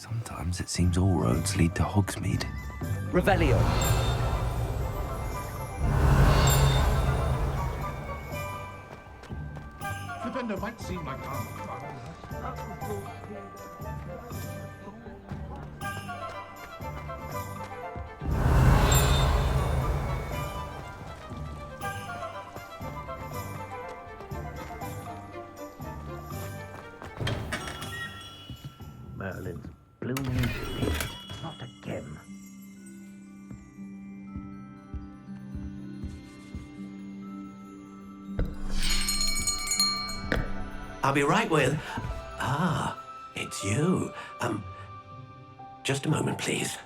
Sometimes it seems all roads lead to Hogsmeade. Revelio. Flipendo might seem like Merlin's blooming spear. Not again. I'll be right with... it's you. Just a moment, please.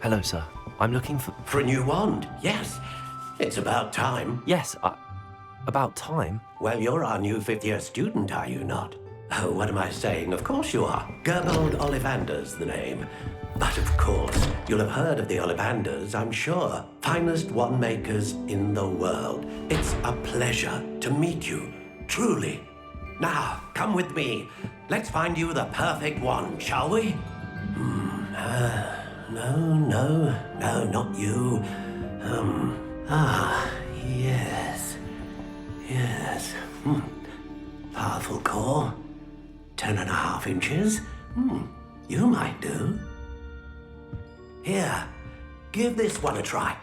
Hello, sir. I'm looking for... For a new wand, yes. It's about time. Yes, about time. Well, you're our new fifth-year student, are you not? Oh, what am I saying? Of course you are. Gerbold Ollivander's the name. But of course, you'll have heard of the Ollivanders, I'm sure. Finest wand makers in the world. It's a pleasure to meet you, truly. Now, come with me. Let's find you the perfect wand, shall we? No, not you. Yes. Powerful core. 10.5 inches. You might do. Here, give this one a try.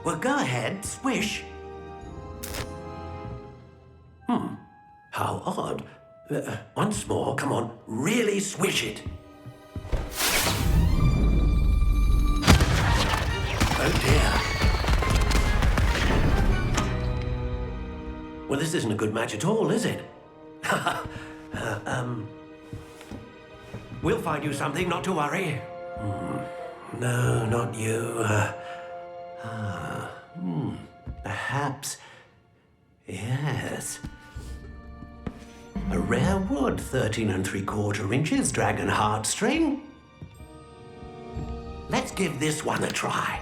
Well, go ahead, swish. How odd. Once more, come on, really swish it. Oh dear. Well, this isn't a good match at all, is it? We'll find you something, not to worry. No, not you. Perhaps... Yes. A rare wood, 13 3/4 inches, dragon heartstring. Let's give this one a try.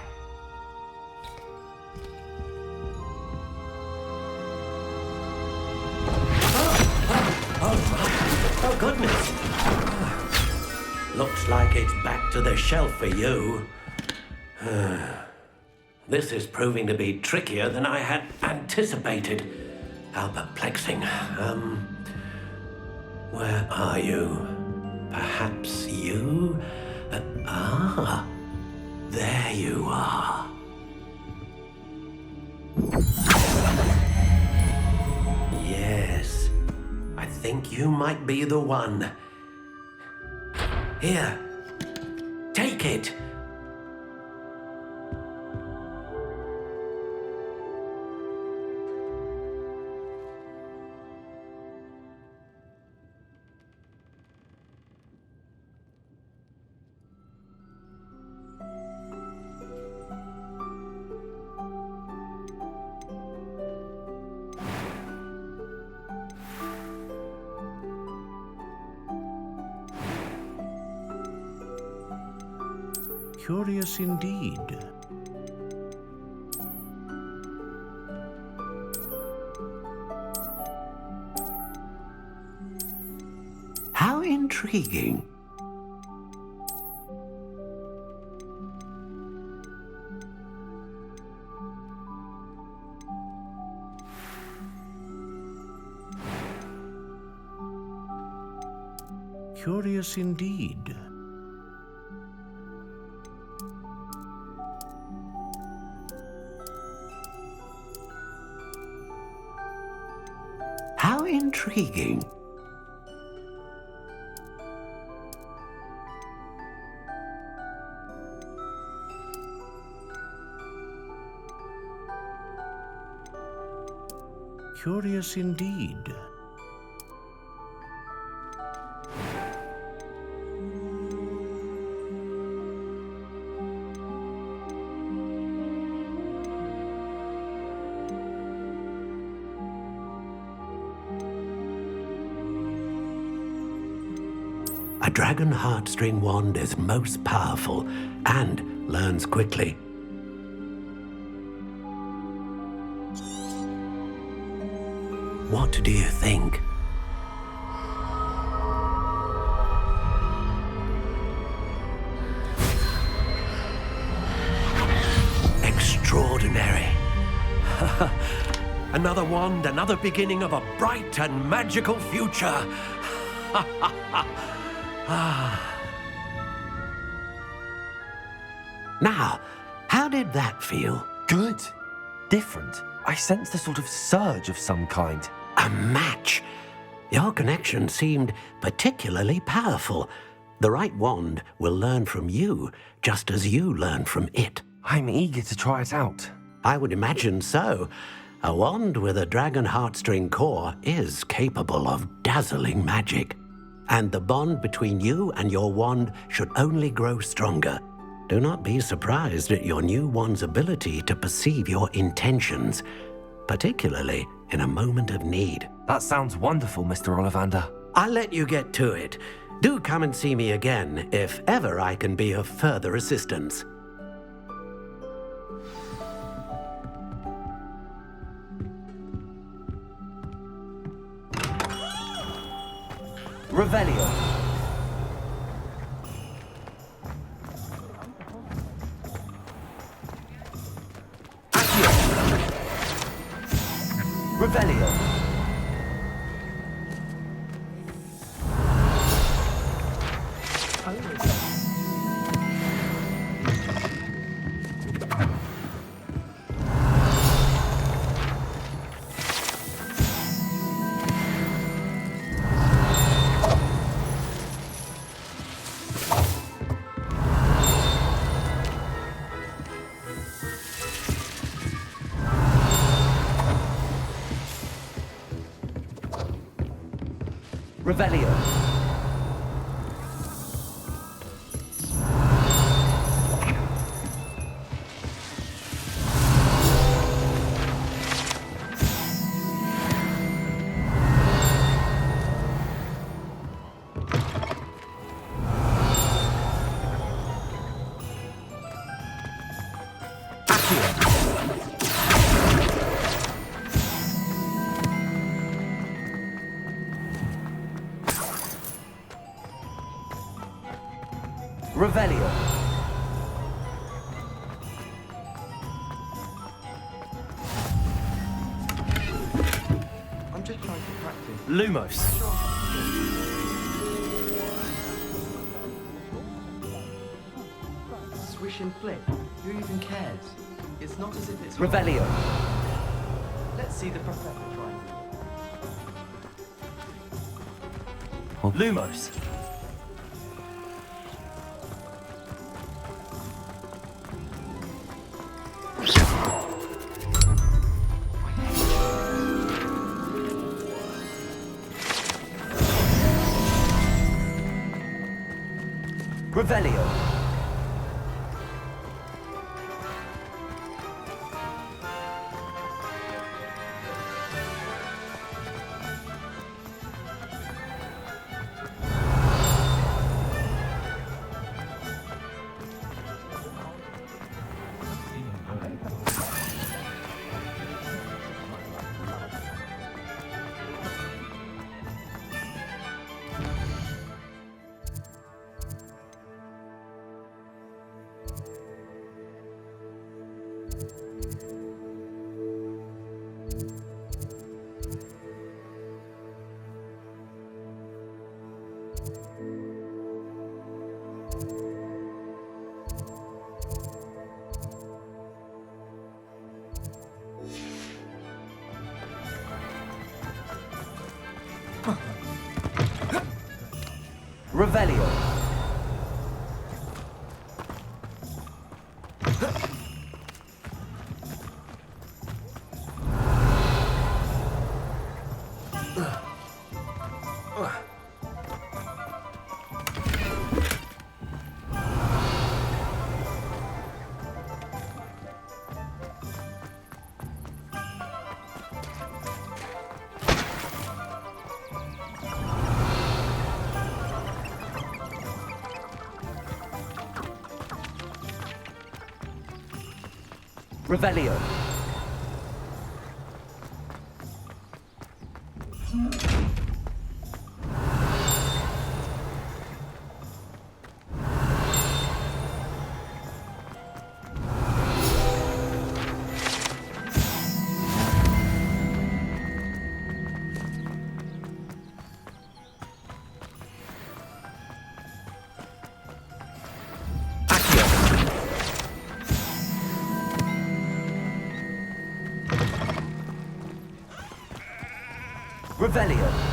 Oh, goodness. Looks like it's back to the shelf for you. This is proving to be trickier than I had anticipated. How perplexing. Where are you? Perhaps you? There you are. Yes, I think you might be the one. Here, take it. Curious indeed. How intriguing. Curious indeed. How intriguing. Curious indeed. A dragon heartstring wand is most powerful and learns quickly. What do you think? Extraordinary. Another wand, another beginning of a bright and magical future. Now, how did that feel? Good. Different. I sensed a sort of surge of some kind. A match. Your connection seemed particularly powerful. The right wand will learn from you, just as you learn from it. I'm eager to try it out. I would imagine so. A wand with a dragon heartstring core is capable of dazzling magic. And the bond between you and your wand should only grow stronger. Do not be surprised at your new wand's ability to perceive your intentions, particularly in a moment of need. That sounds wonderful, Mr. Ollivander. I'll let you get to it. Do come and see me again if ever I can be of further assistance. Revelio. Accio. Revelio. Revelio. Revelio. I'm just trying to practice. Lumos. Swish and flick. Who even cares? It's not as if it's... Revelio. Let's see the professor try. Lumos. Revelio. Revelio. Revelio. Revelio.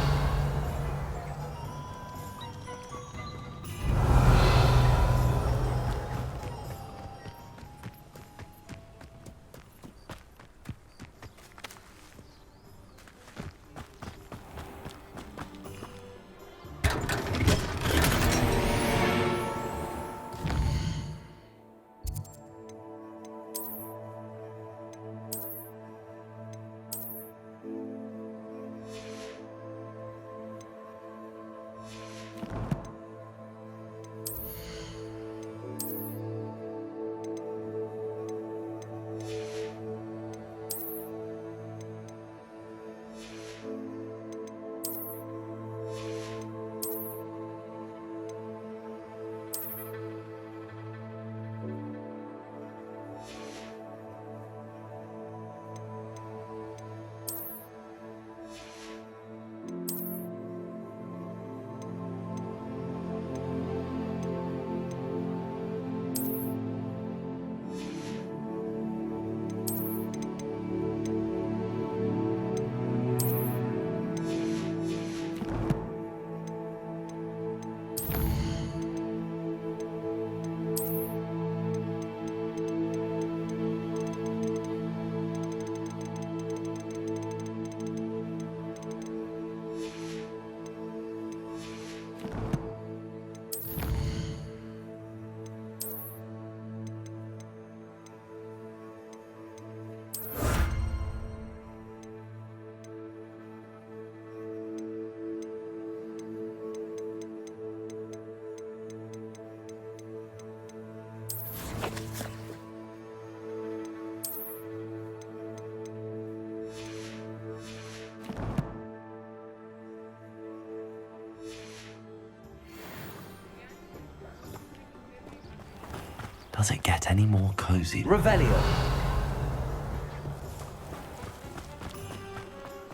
Does it get any more cozy? Revelio.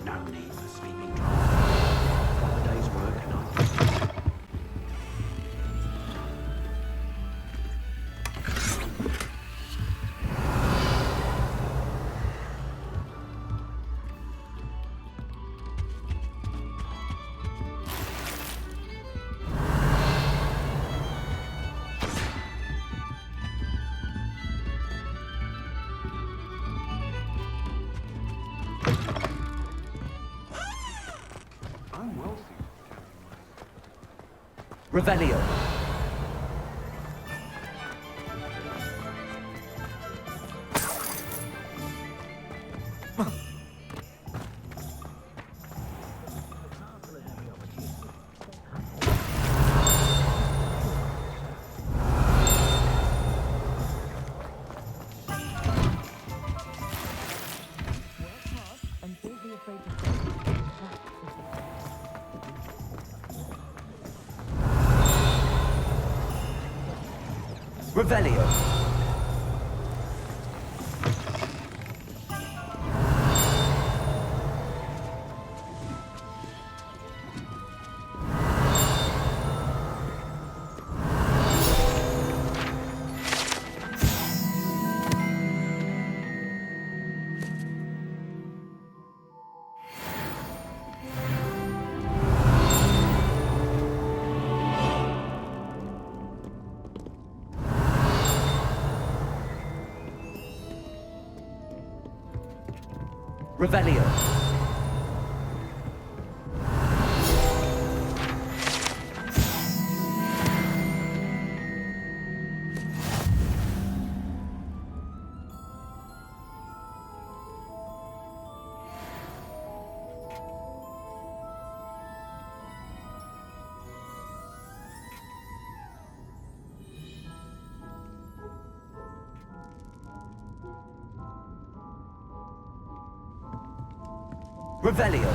No need for sleeping drunk. Proper day's work and I... Revelio. Revelio. Revelio. Revelio.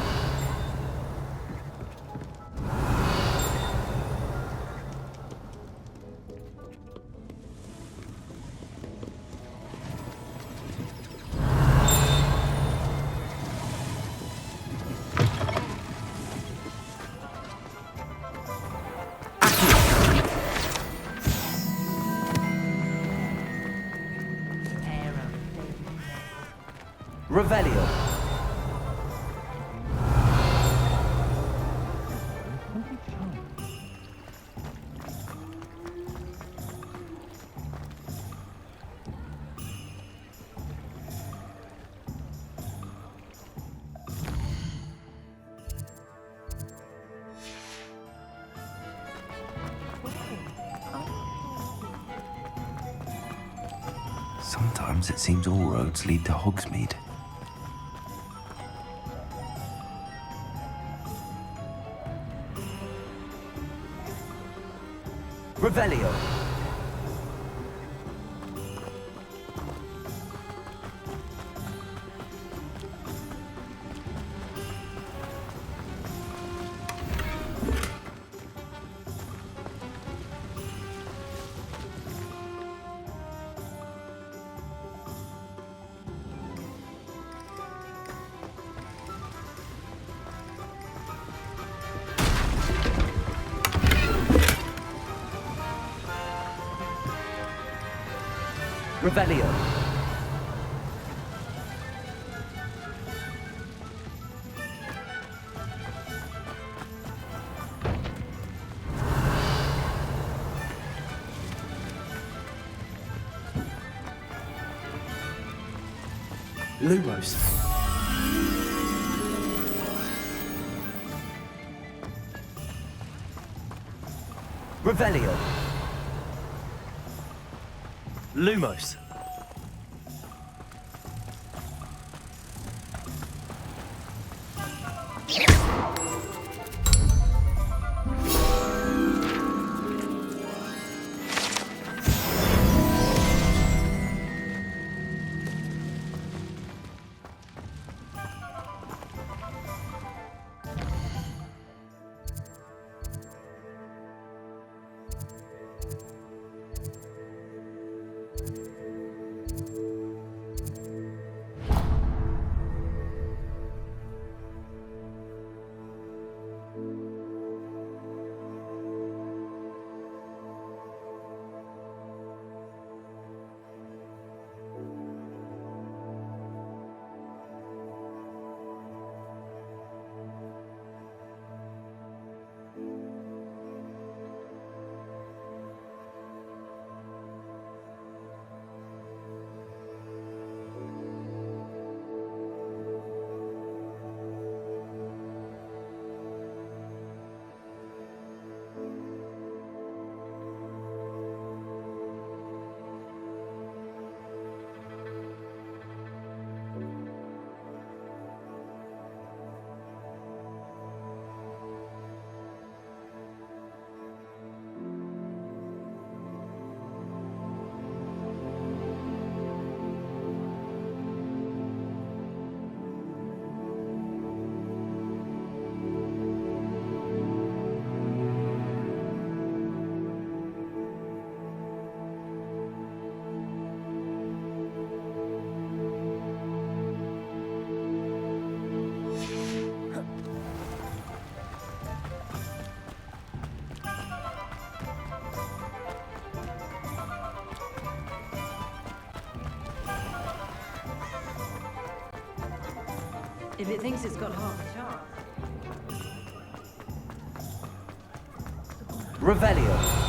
Revelio. Sometimes it seems all roads lead to Hogsmeade. Revelio. Revelio. Lumos. Revelio. Lumos. If it thinks it's got half a chance. Revelio.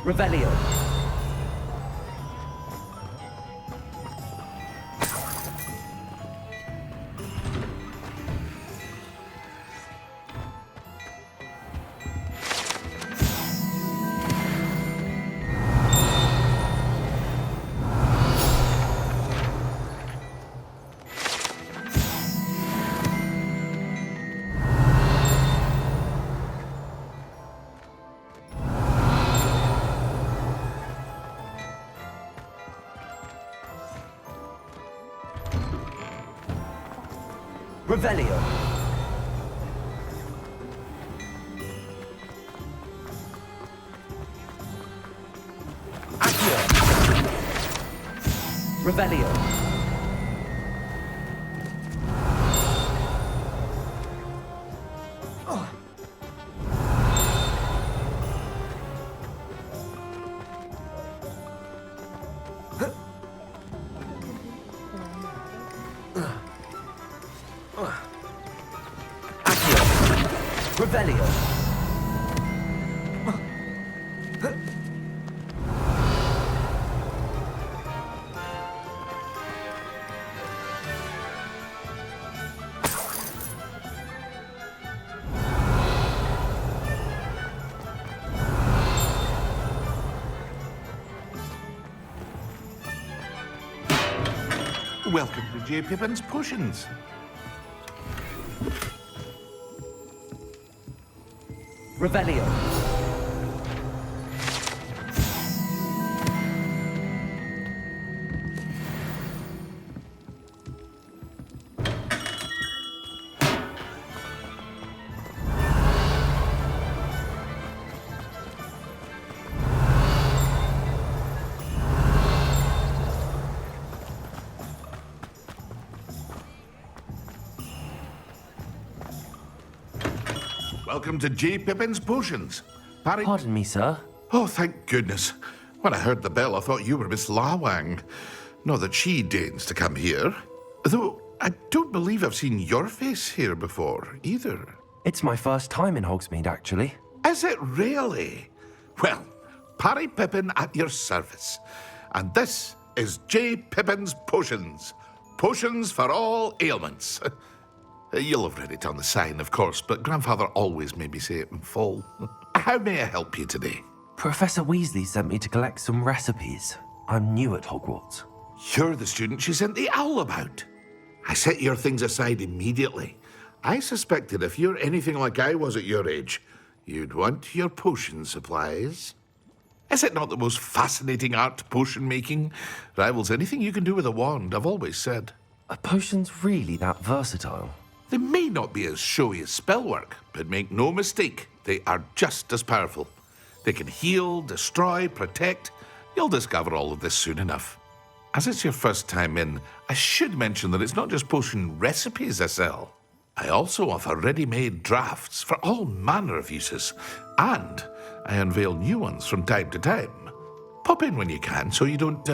Revelio. Revelio. Accio. Revelio. Revelio. Welcome to J. Pippin's Potions. Revelio. Welcome to J. Pippin's Potions. Parry... Pardon me, sir. Oh, thank goodness. When I heard the bell, I thought you were Miss Lawang. Not that she deigns to come here. Though, I don't believe I've seen your face here before, either. It's my first time in Hogsmeade, actually. Is it really? Well, Parry Pippin at your service. And this is J. Pippin's Potions. Potions for all ailments. You'll have read it on the sign, of course, but Grandfather always made me say it in full. How may I help you today? Professor Weasley sent me to collect some recipes. I'm new at Hogwarts. You're the student she sent the owl about. I set your things aside immediately. I suspected if you're anything like I was at your age, you'd want your potion supplies. Is it not the most fascinating art, potion making? Rivals anything you can do with a wand, I've always said. Are potions really that versatile? They may not be as showy as spellwork, but make no mistake, they are just as powerful. They can heal, destroy, protect. You'll discover all of this soon enough. As it's your first time in, I should mention that it's not just potion recipes I sell. I also offer ready-made drafts for all manner of uses, and I unveil new ones from time to time. Pop in when you can so you don't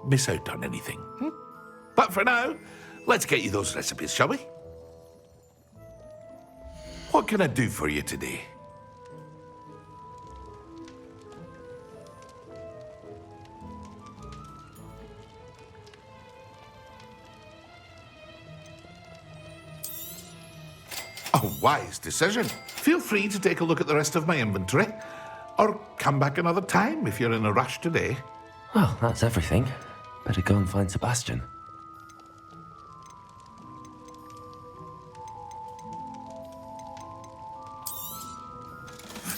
miss out on anything. But for now, let's get you those recipes, shall we? What can I do for you today? A wise decision. Feel free to take a look at the rest of my inventory, or come back another time if you're in a rush today. Well, that's everything. Better go and find Sebastian.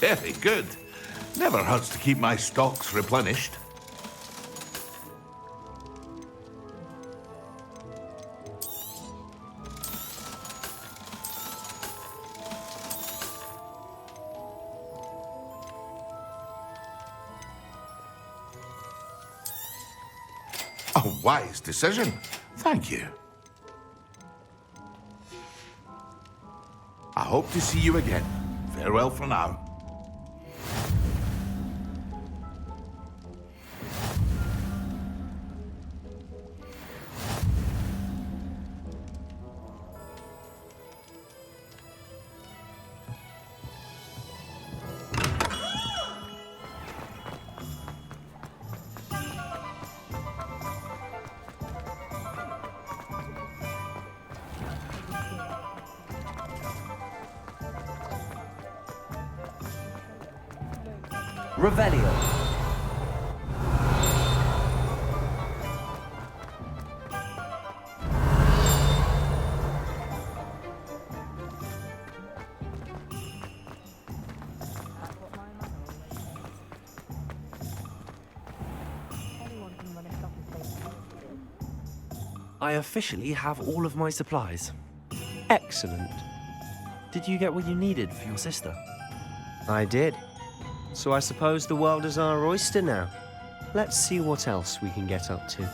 Very good. Never hurts to keep my stocks replenished. A wise decision. Thank you. I hope to see you again. Farewell for now. Revelio. I officially have all of my supplies. Excellent. Did you get what you needed for your sister? I did. So I suppose the world is our oyster now. Let's see what else we can get up to.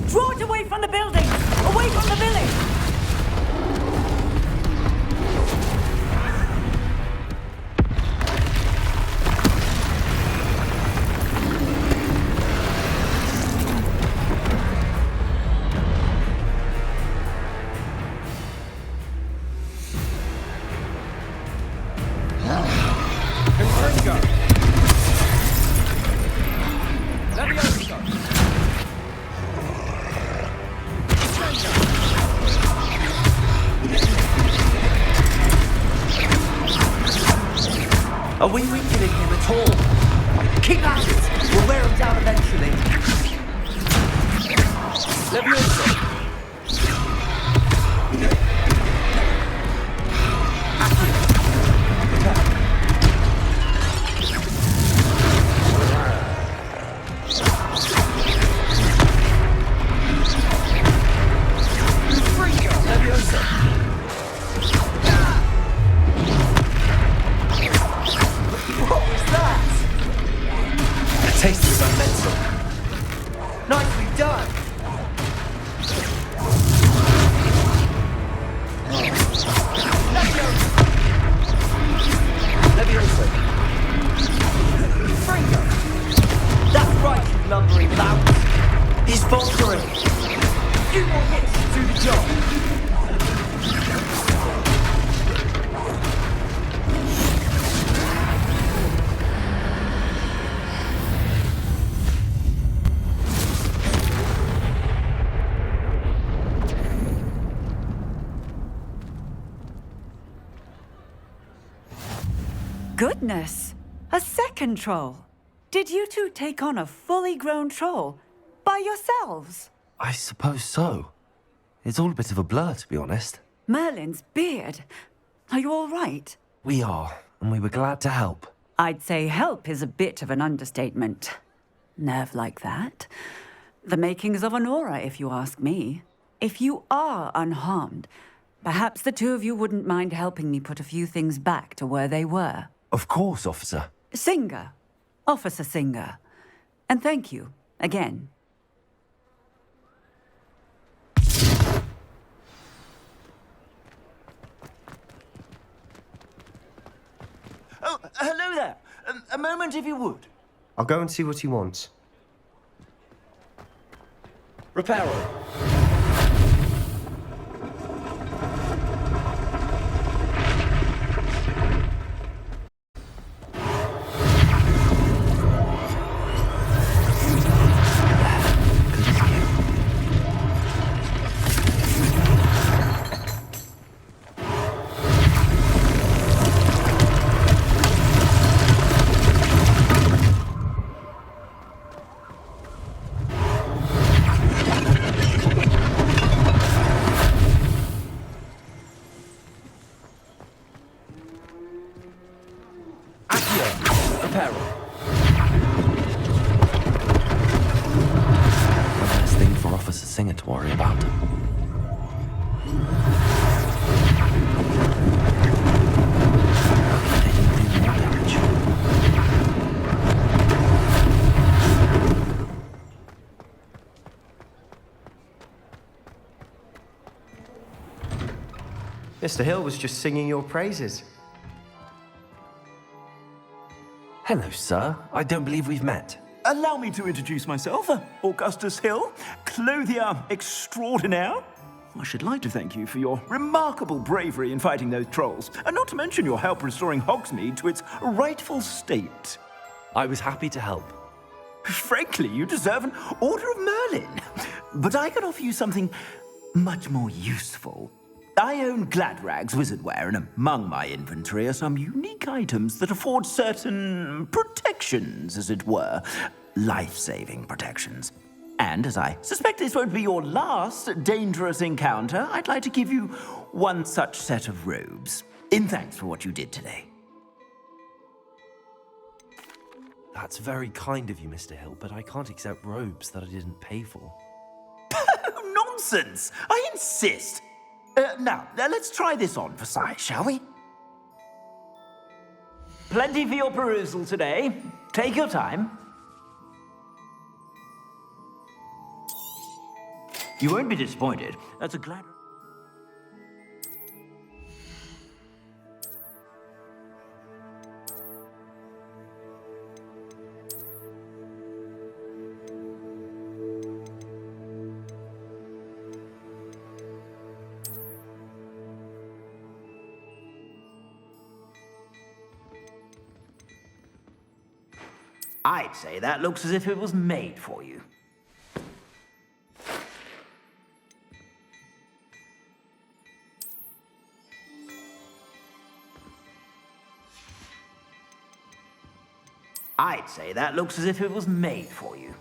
Draw it away from the building! Away from the village! Are we weakening him at all? Keep at it! We'll wear him down eventually. Leviosa! Taste of momentum. Nicely done. Leviosa. Fringo. That's right, you lumbering lout. He's faltering. Few more hits to do the job. Goodness! A second troll! Did you two take on a fully grown troll? By yourselves? I suppose so. It's all a bit of a blur, to be honest. Merlin's beard. Are you all right? We are, and we were glad to help. I'd say help is a bit of an understatement. Nerve like that. The makings of an aura, if you ask me. If you are unharmed, perhaps the two of you wouldn't mind helping me put a few things back to where they were. Of course, officer. Singer. Officer Singer. And thank you, again. Oh, hello there. A moment, if you would. I'll go and see what he wants. Reparo. One less thing for Officer Singer to worry about. They didn't do more damage. Mr. Hill was just singing your praises. Hello, sir. I don't believe we've met. Allow me to introduce myself, Augustus Hill, clothier extraordinaire. I should like to thank you for your remarkable bravery in fighting those trolls, and not to mention your help restoring Hogsmeade to its rightful state. I was happy to help. Frankly, you deserve an Order of Merlin. But I can offer you something much more useful. I own Gladrag's wizardware, and among my inventory are some unique items that afford certain protections, as it were. Life-saving protections. And as I suspect this won't be your last dangerous encounter, I'd like to give you one such set of robes, in thanks for what you did today. That's very kind of you, Mr. Hill, but I can't accept robes that I didn't pay for. Nonsense! I insist! Now, let's try this on for size, shall we? Plenty for your perusal today. Take your time. You won't be disappointed. That's a glad... I'd say that looks as if it was made for you. I'd say that looks as if it was made for you.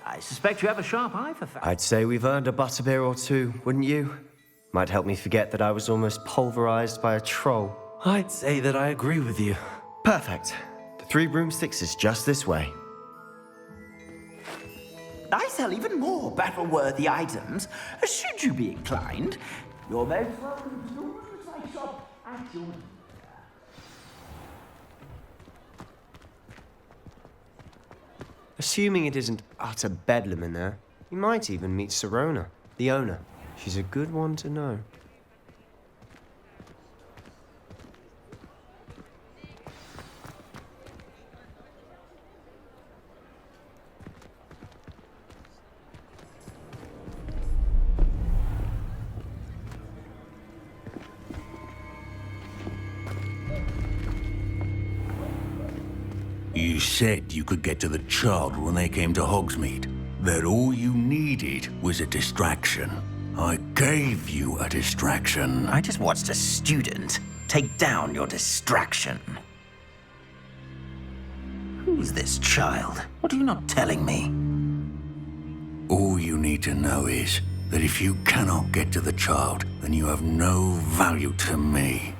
I suspect you have a sharp eye for fashion. I'd say we've earned a butterbeer or two, wouldn't you? Might help me forget that I was almost pulverized by a troll. I'd say that I agree with you. Perfect. The 3 broomsticks is just this way. I sell even more battle-worthy items, should you be inclined. You're most welcome to the roadside shop at your... Assuming it isn't utter bedlam in there, you might even meet Sirona, the owner. She's a good one to know. You said you could get to the child when they came to Hogsmeade. That all you needed was a distraction. I gave you a distraction. I just watched a student take down your distraction. Who's this child? What are you not telling me? All you need to know is that if you cannot get to the child, then you have no value to me.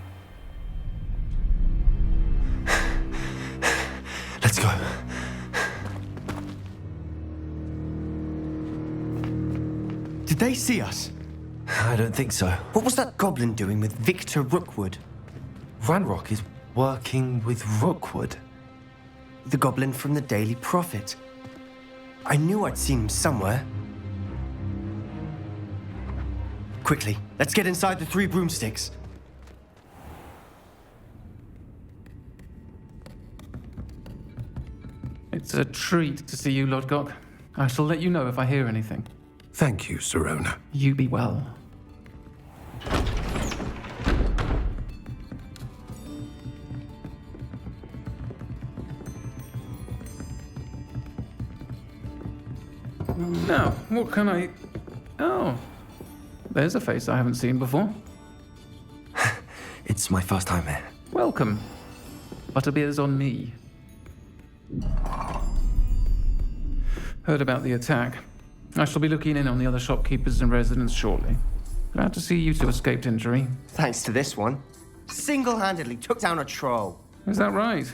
Let's go. Did they see us? I don't think so. What was that goblin doing with Victor Rookwood? Ranrock is working with Rookwood. The goblin from the Daily Prophet. I knew I'd seen him somewhere. Quickly, let's get inside the 3 broomsticks. It's a treat to see you, Lodgok. I shall let you know if I hear anything. Thank you, Sirona. You be well. Now, what can I... Oh, there's a face I haven't seen before. It's my first time here. Welcome. Butterbeer's on me. Heard about the attack. I shall be looking in on the other shopkeepers and residents shortly. Glad to see you two escaped injury. Thanks to this one. Single-handedly took down a troll. Is that right?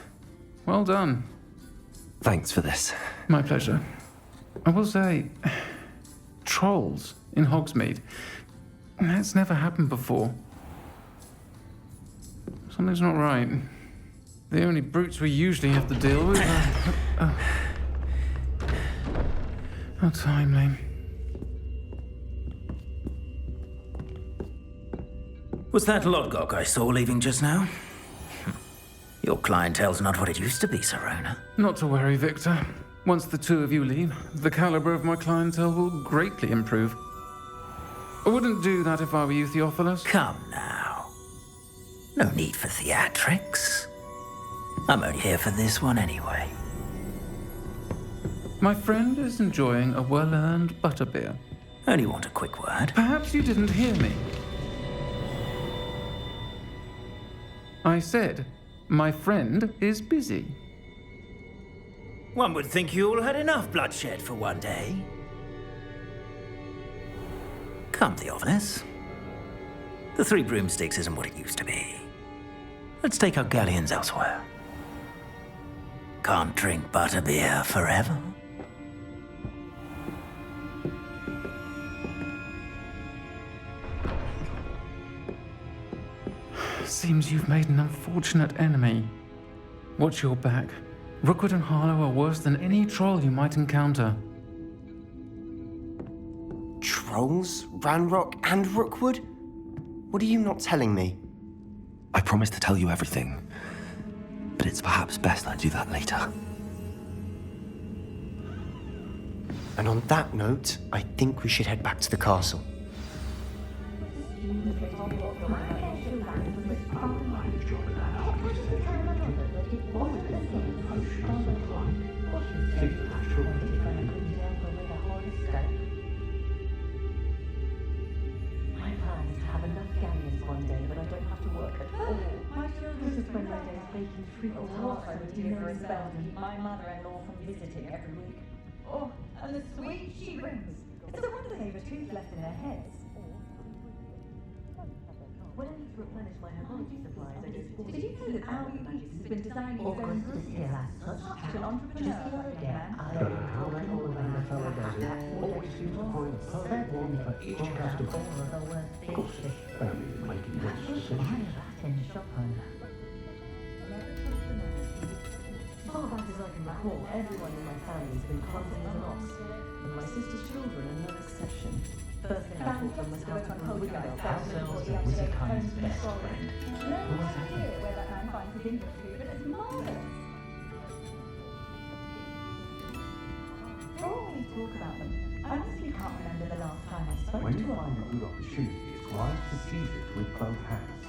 Well done. Thanks for this. My pleasure. I will say, trolls in Hogsmeade. That's never happened before. Something's not right. The only brutes we usually have to deal with are... How timely. Was that Lodgok I saw leaving just now? Your clientele's not what it used to be, Sirona. Not to worry, Victor. Once the 2 of you leave, the caliber of my clientele will greatly improve. I wouldn't do that if I were you, Theophilus. Come now. No need for theatrics. I'm only here for this one anyway. My friend is enjoying a well-earned butterbeer. Only want a quick word. Perhaps you didn't hear me. I said, my friend is busy. One would think you all had enough bloodshed for one day. Come, Theophilus. The Three Broomsticks isn't what it used to be. Let's take our galleons elsewhere. Can't drink butterbeer forever. Seems you've made an unfortunate enemy. Watch your back. Rookwood and Harlow are worse than any troll you might encounter. Trolls? Ranrock and Rookwood? What are you not telling me? I promised to tell you everything, but it's perhaps best I do that later. And on that note, I think we should head back to the castle. My mother-in-law from visiting every week. Oh, and the sweet she brings. It's a wonder they've a tooth left in their heads. When I need to replenish my herbology supplies, I just... Did you know that Albie Beats has been designing his own brews? Such an entrepreneur again. I don't know how that all around the fellow does it. Always seems to find the perfect one for each customer. Of course, only making this decision. Far back as I can recall, everyone in my family has been clumsy as an ox, and my sister's children are no exception. First thing I taught them was how to grow wiggle ourselves as Wizardkind's best friend. No idea where that man finds his industry, but it's marvellous. For all we talk about them, I honestly can't remember the last time I spoke When to you one. find a good opportunity, it's wise to seize it with both hands.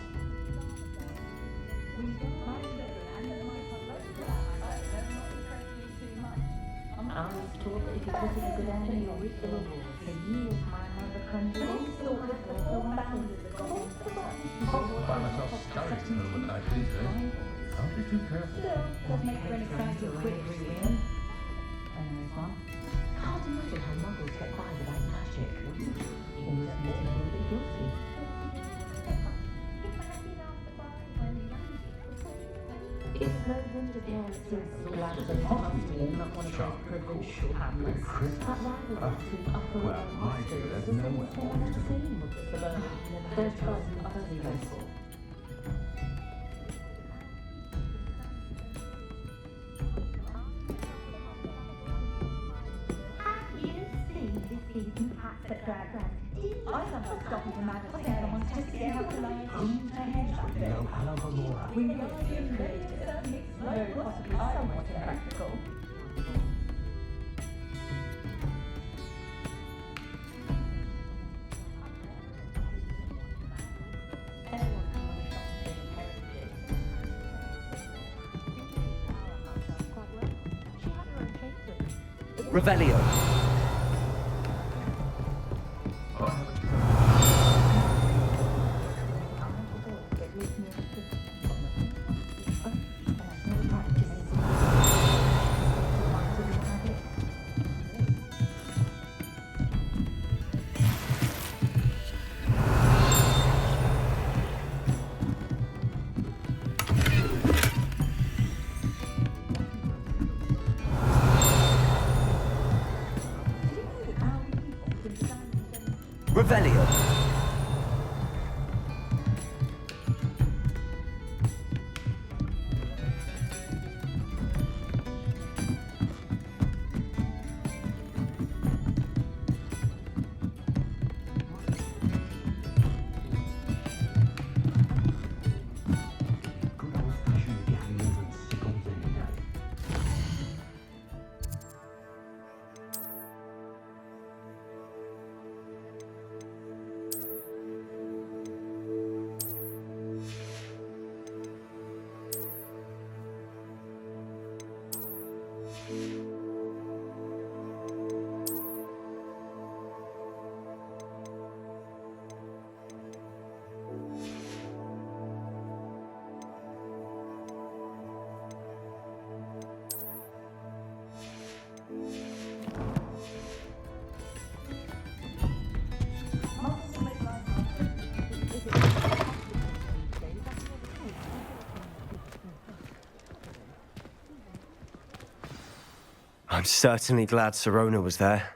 I was told that if you put in a good enemy or with the rules, for years my mother controlled the order for the whole battle with the goblins. By myself scurrying to know what I did, Don't be too careful. Still, doesn't make for an exciting quick reunion. And there's one. Can't imagine how muggles get by without magic. Always meeting a little guilty. It's no wonder Dale seems glad as a hospital, not one of those provincial hamlets. That rivalry between upper Well, and my dear, there's no way. Those guys are utterly graceful. Have you seen this season's hats at Drag Race? I sometimes stop into Majesty Salons just to get out the light into their hair that day. No Alabama. We get too creative, though possibly somewhat impractical. Revelio. I'm certainly glad Sirona was there.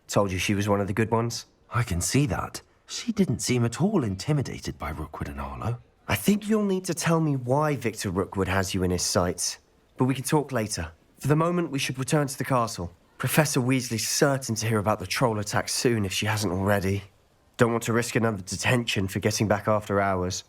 Told you she was one of the good ones. I can see that. She didn't seem at all intimidated by Rookwood and Arlo. I think you'll need to tell me why Victor Rookwood has you in his sights. But we can talk later. For the moment, we should return to the castle. Professor Weasley's certain to hear about the troll attack soon if she hasn't already. Don't want to risk another detention for getting back after hours.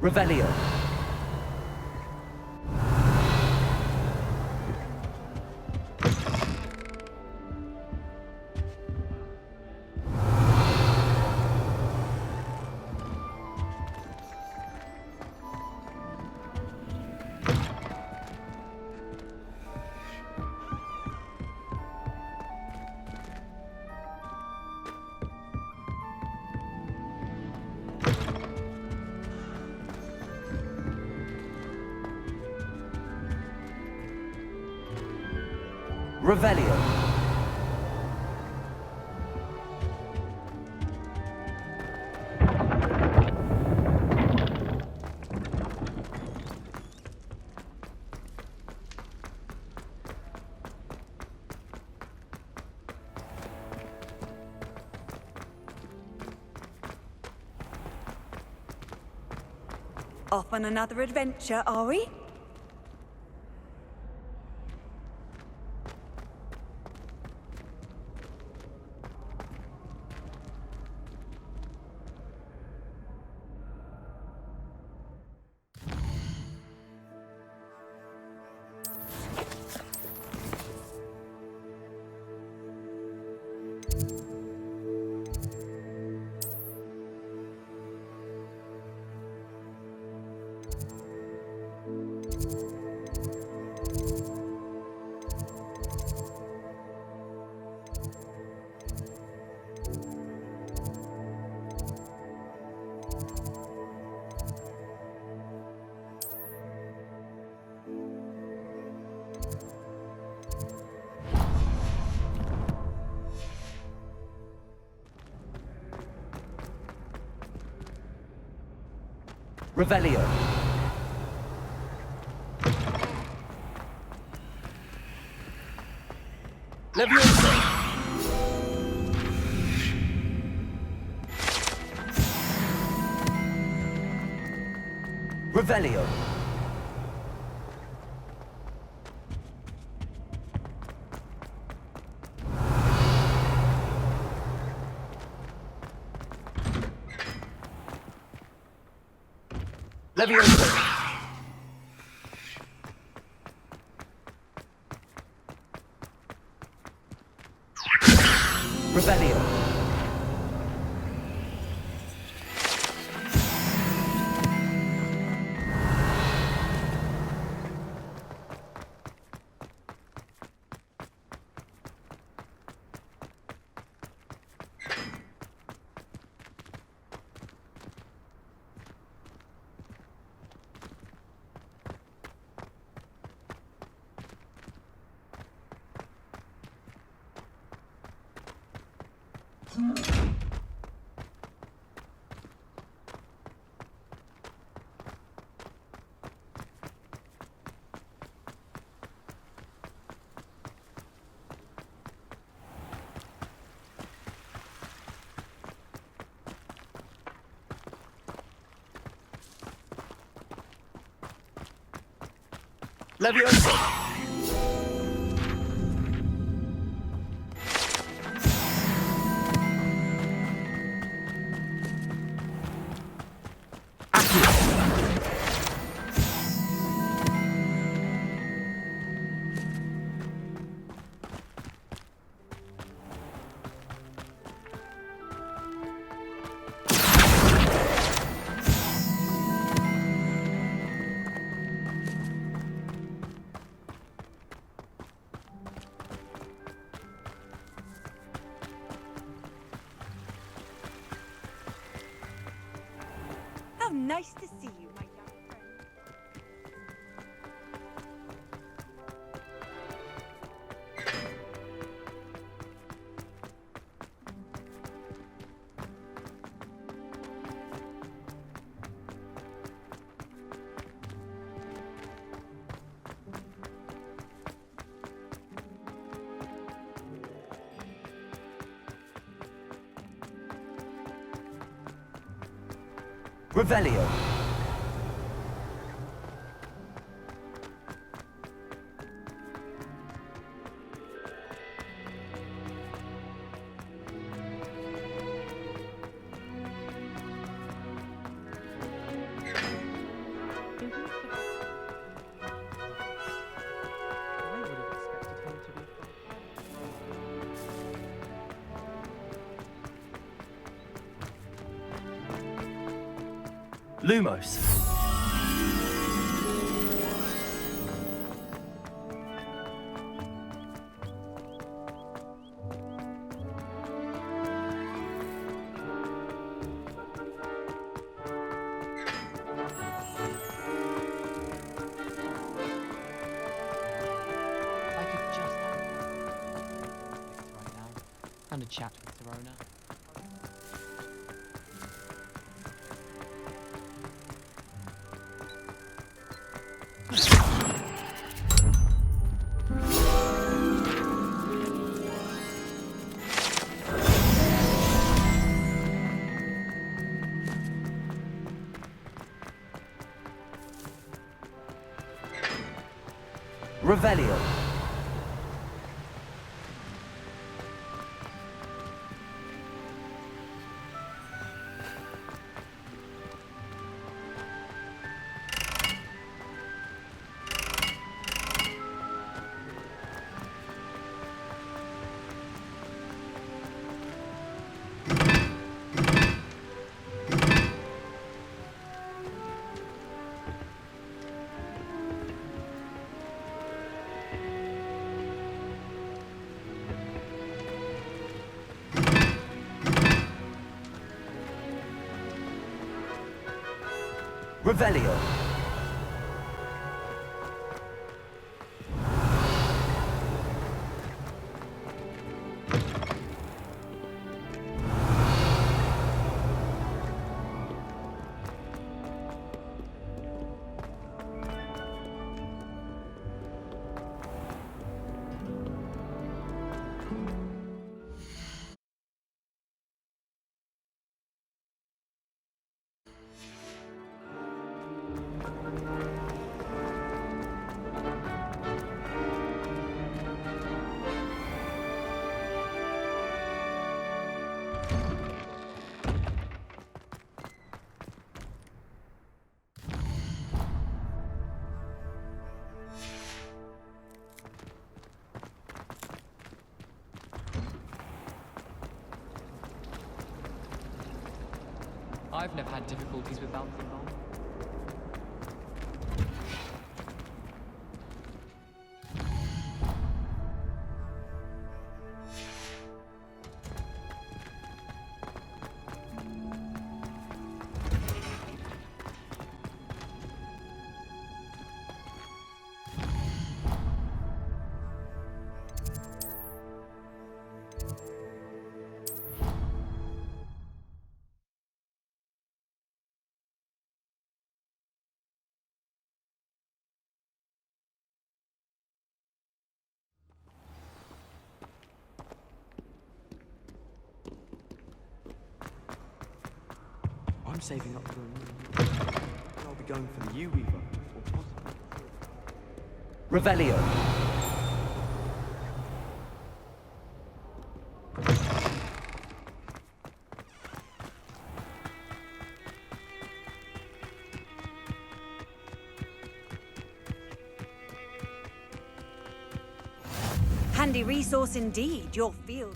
Revelio. Revelio. Off on another adventure, are we? Revelio. Leviosa. Revelio. Leviosa. Revelio. Leviosa. How nice to see you, my young friend. Revelio. Lumos. I could just have right now and a chat with Verona. Revelio. Revelio. I've never had difficulties with bouncing balls. I'm saving up for a new. I'll be going for the U-Weaver before possible. Revelio. Handy resource indeed, your field.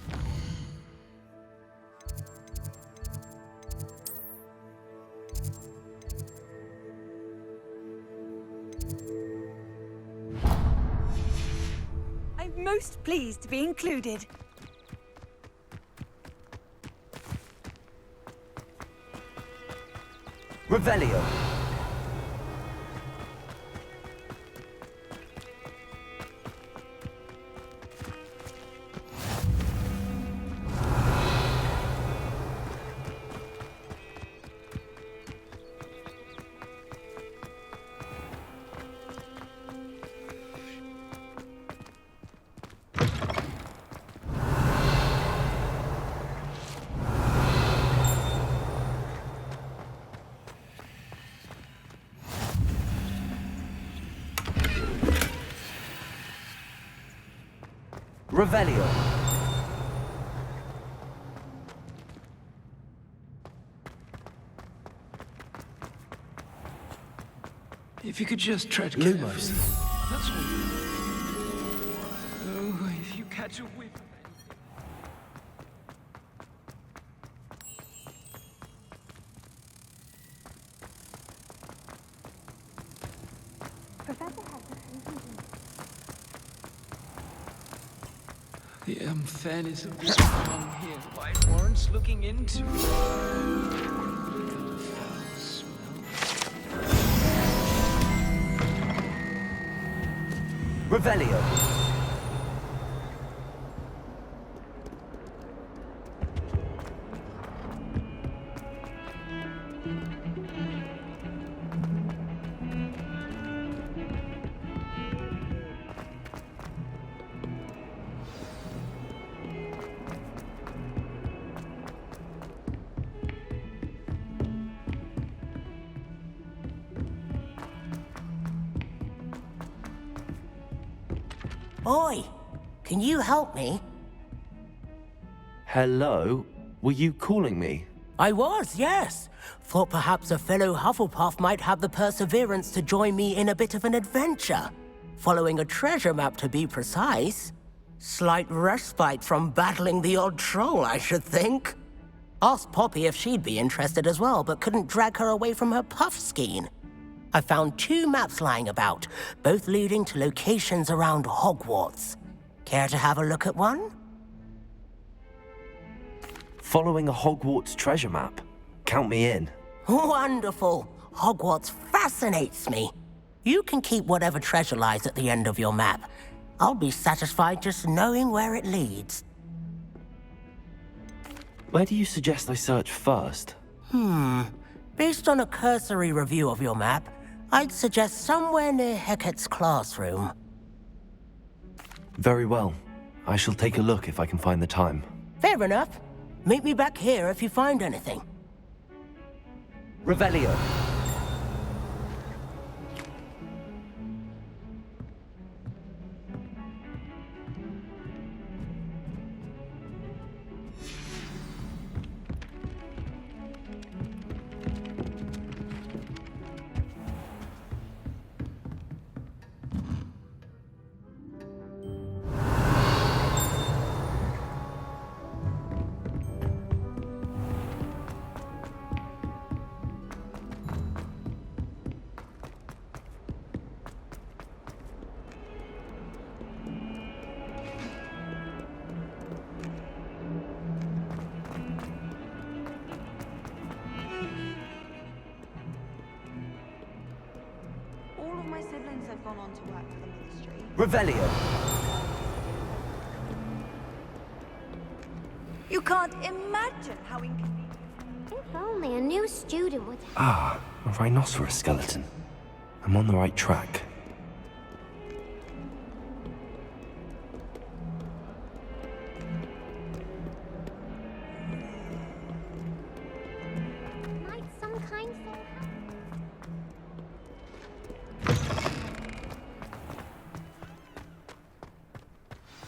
I'm most pleased to be included. Revelio. Revelio. If you could just tread Lumos. That's all. Oh, if you catch a whiff. Professor has the The unfairness of this one here quite warrants looking into. Revelio. Oi, can you help me? Hello? Were you calling me? I was, yes. Thought perhaps a fellow Hufflepuff might have the perseverance to join me in a bit of an adventure. Following a treasure map, to be precise. Slight respite from battling the odd troll, I should think. Asked Poppy if she'd be interested as well, but couldn't drag her away from her Puffskein. I found 2 maps lying about, both leading to locations around Hogwarts. Care to have a look at one? Following a Hogwarts treasure map? Count me in. Wonderful. Hogwarts fascinates me. You can keep whatever treasure lies at the end of your map. I'll be satisfied just knowing where it leads. Where do you suggest I search first? Based on a cursory review of your map, I'd suggest somewhere near Hecat's classroom. Very well. I shall take a look if I can find the time. Fair enough. Meet me back here if you find anything. Revelio. since I've gone on to work for the ministry. Revelio. You can't imagine how inconvenient. If only a new student would... Ah, a rhinoceros skeleton. I'm on the right track. Might some kind soul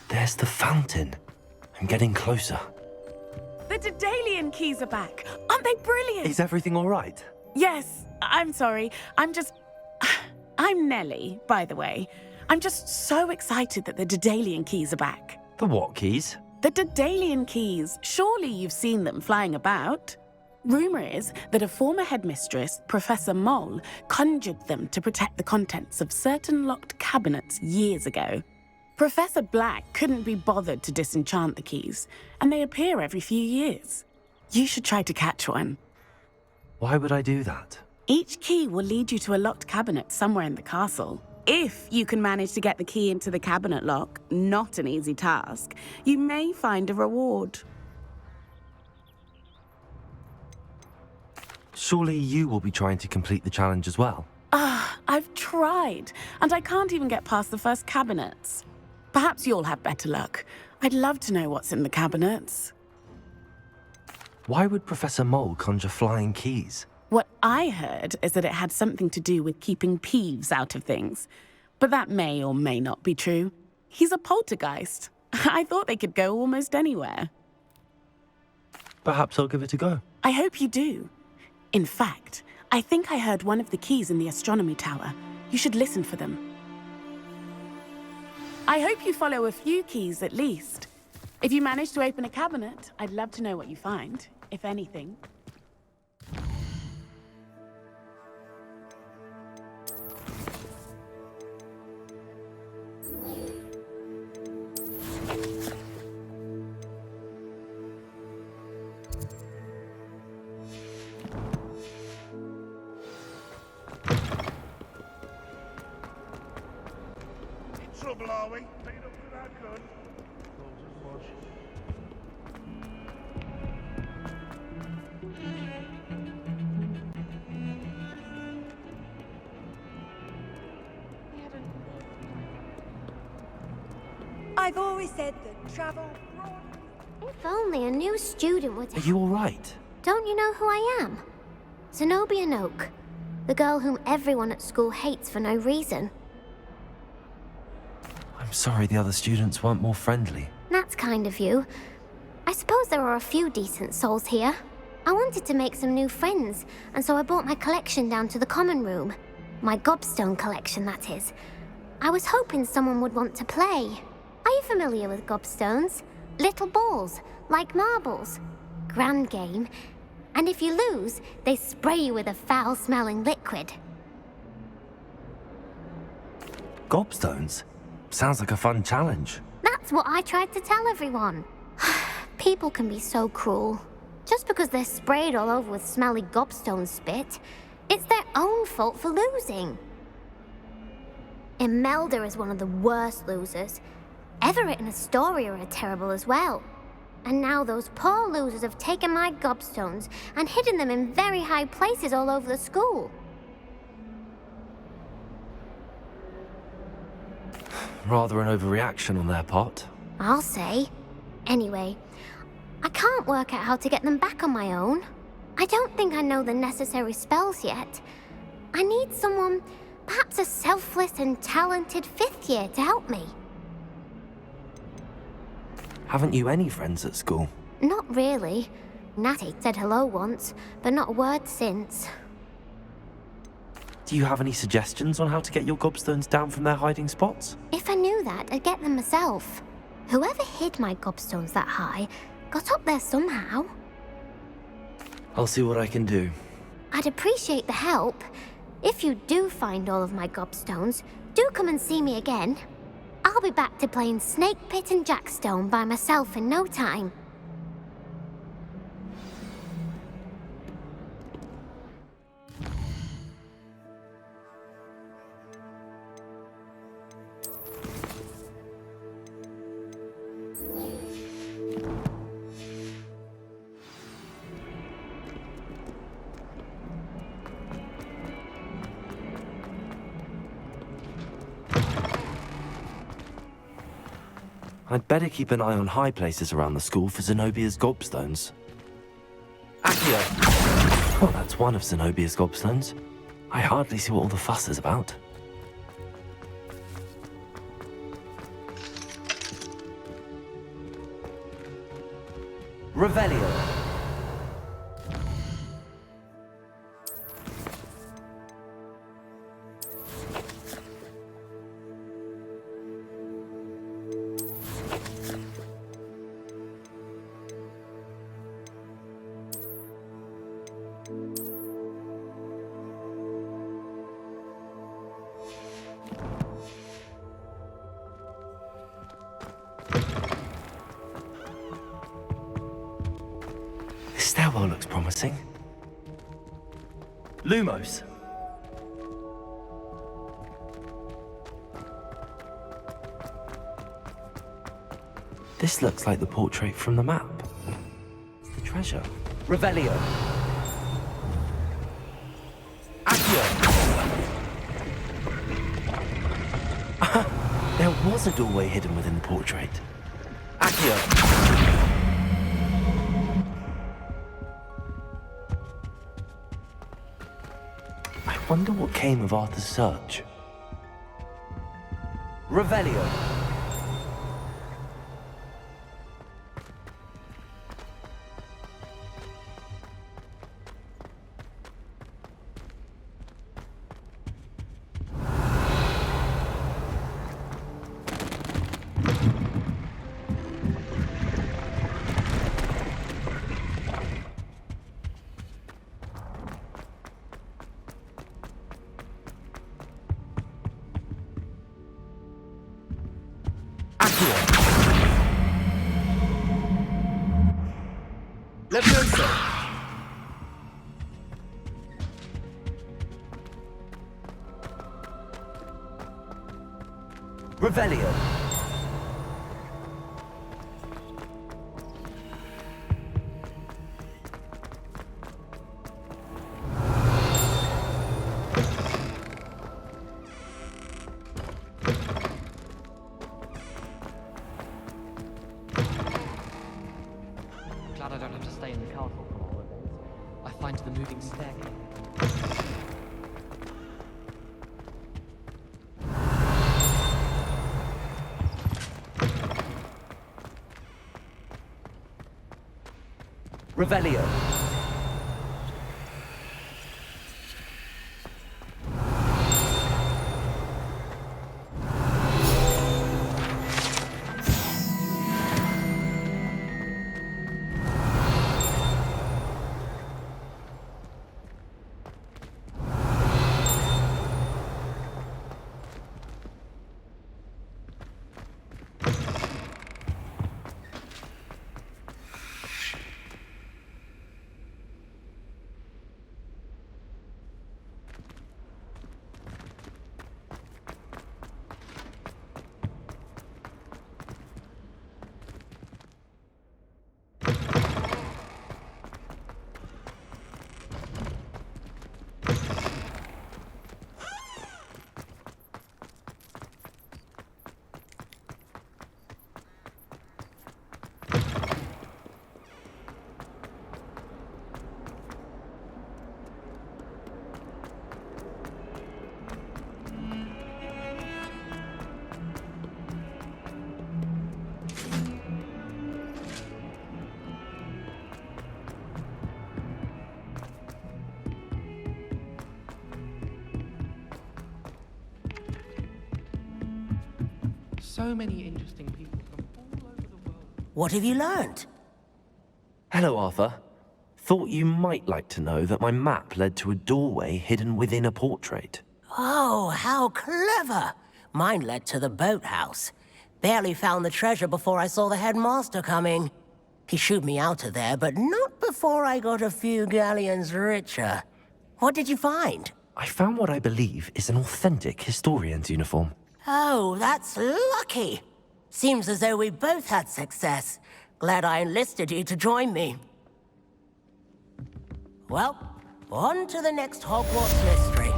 There's the fountain. I'm getting closer. The Daedalian keys are back. Aren't they brilliant? Is everything all right? Yes, I'm sorry. I'm Nellie, by the way. I'm just so excited that the Daedalian keys are back. The what keys? The Daedalian keys. Surely you've seen them flying about. Rumour is that a former headmistress, Professor Moll, conjured them to protect the contents of certain locked cabinets years ago. Professor Black couldn't be bothered to disenchant the keys, and they appear every few years. You should try to catch one. Why would I do that? Each key will lead you to a locked cabinet somewhere in the castle. If you can manage to get the key into the cabinet lock, not an easy task, you may find a reward. Surely you will be trying to complete the challenge as well. I've tried, and I can't even get past the first cabinets. Perhaps you'll have better luck. I'd love to know what's in the cabinets. Why would Professor Mole conjure flying keys? What I heard is that it had something to do with keeping Peeves out of things. But that may or may not be true. He's a poltergeist. I thought they could go almost anywhere. Perhaps I'll give it a go. I hope you do. In fact, I think I heard one of the keys in the astronomy tower. You should listen for them. I hope you follow a few keys at least. If you manage to open a cabinet, I'd love to know what you find, if anything. Trouble, are we? Pick it up with our gun. Close as much. I've always said that travel... If only a new student would... Are you all right? Don't you know who I am? Zenobia Noak. The girl whom everyone at school hates for no reason. I'm sorry the other students weren't more friendly. That's kind of you. I suppose there are a few decent souls here. I wanted to make some new friends, and so I brought my collection down to the common room. My gobstone collection, that is. I was hoping someone would want to play. Are you familiar with gobstones? Little balls, like marbles. Grand game. And if you lose, they spray you with a foul-smelling liquid. Gobstones? Sounds like a fun challenge. That's what I tried to tell everyone. People can be so cruel. Just because they're sprayed all over with smelly gobstone spit, it's their own fault for losing. Imelda is one of the worst losers. Everett and Astoria are terrible as well. And now those poor losers have taken my gobstones and hidden them in very high places all over the school. Rather an overreaction on their part. I'll say. Anyway, I can't work out how to get them back on my own. I don't think I know the necessary spells yet. I need someone, perhaps a selfless and talented fifth year to help me. Haven't you any friends at school? Not really. Natty said hello once, but not a word since. Do you have any suggestions on how to get your gobstones down from their hiding spots? If I knew that, I'd get them myself. Whoever hid my gobstones that high got up there somehow. I'll see what I can do. I'd appreciate the help. If you do find all of my gobstones, do come and see me again. I'll be back to playing Snake Pit and Jackstone by myself in no time. I'd better keep an eye on high places around the school for Zenobia's gobstones. Accio! Well, that's one of Zenobia's gobstones. I hardly see what all the fuss is about. Revelio. This stairwell looks promising. Lumos. This looks like the portrait from the map. It's the treasure. Revelio. There was a doorway hidden within the portrait. Accio. I wonder what came of Arthur's search. Revelio. Levioso. Revelio. Glad I don't have to stay in the castle for all of it. I find the moving staircase. Revelio. So many interesting people from all over the world. What have you learned? Hello, Arthur. Thought you might like to know that my map led to a doorway hidden within a portrait. Oh, how clever! Mine led to the boathouse. Barely found the treasure before I saw the headmaster coming. He shooed me out of there, but not before I got a few galleons richer. What did you find? I found what I believe is an authentic historian's uniform. Oh, that's lucky. Seems as though we both had success. Glad I enlisted you to join me. Well, on to the next Hogwarts mystery.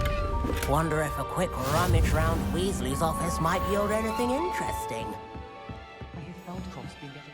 Wonder if a quick rummage round Weasley's office might yield anything interesting. I have I've been getting.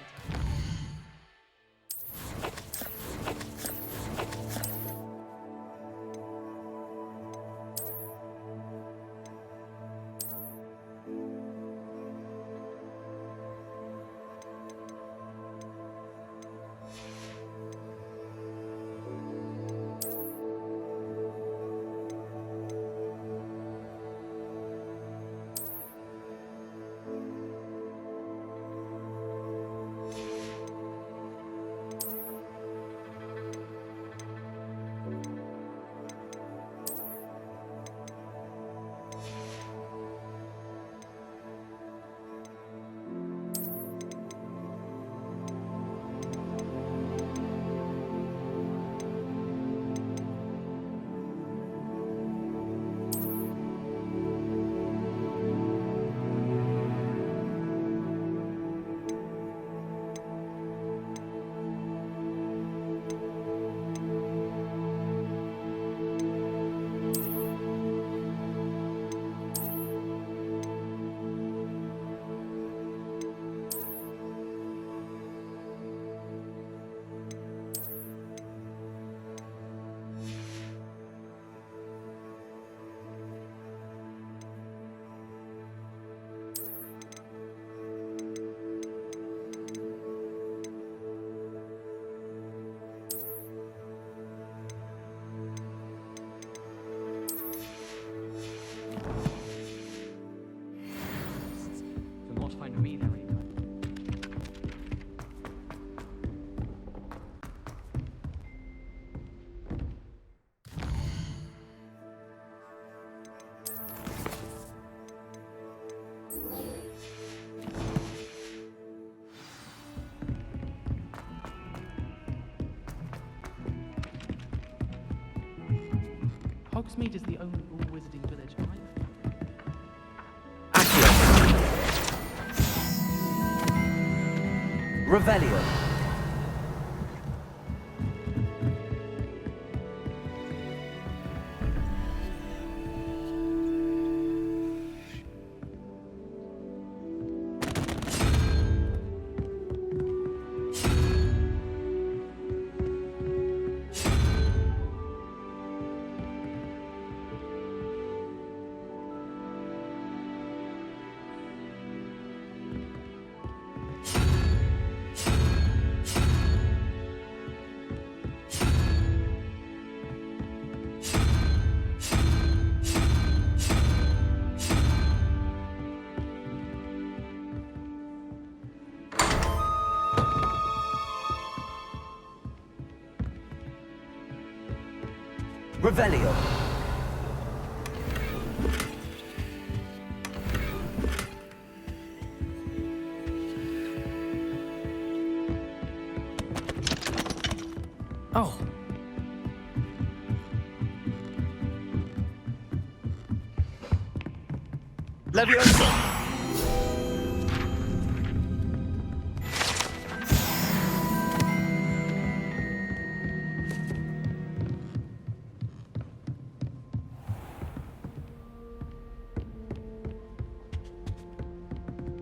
Me there anytime. Hogsmeade is the only all-wizarding village I've found. Revelio. Revelio. Oh. Leviosa.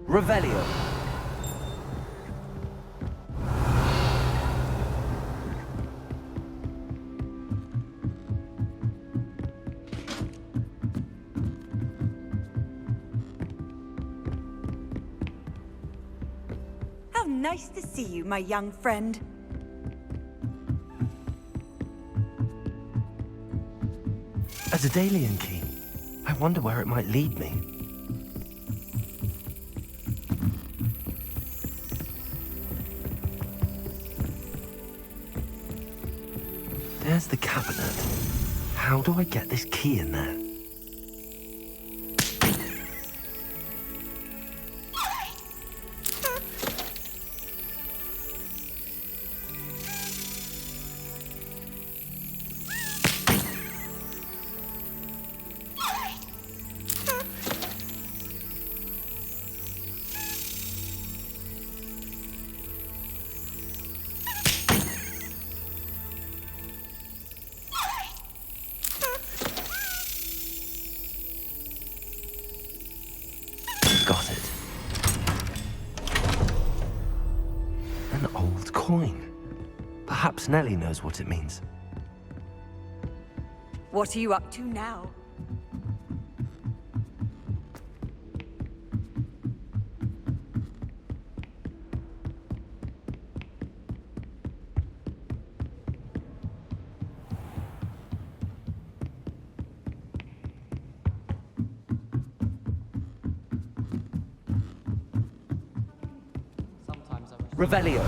Revelio. How nice to see you, my young friend. A Daedalian key. I wonder where it might lead me. There's the cabinet. How do I get this key in there? An old coin. Perhaps Nellie knows what it means. What are you up to now? Sometimes I wish. Revelio.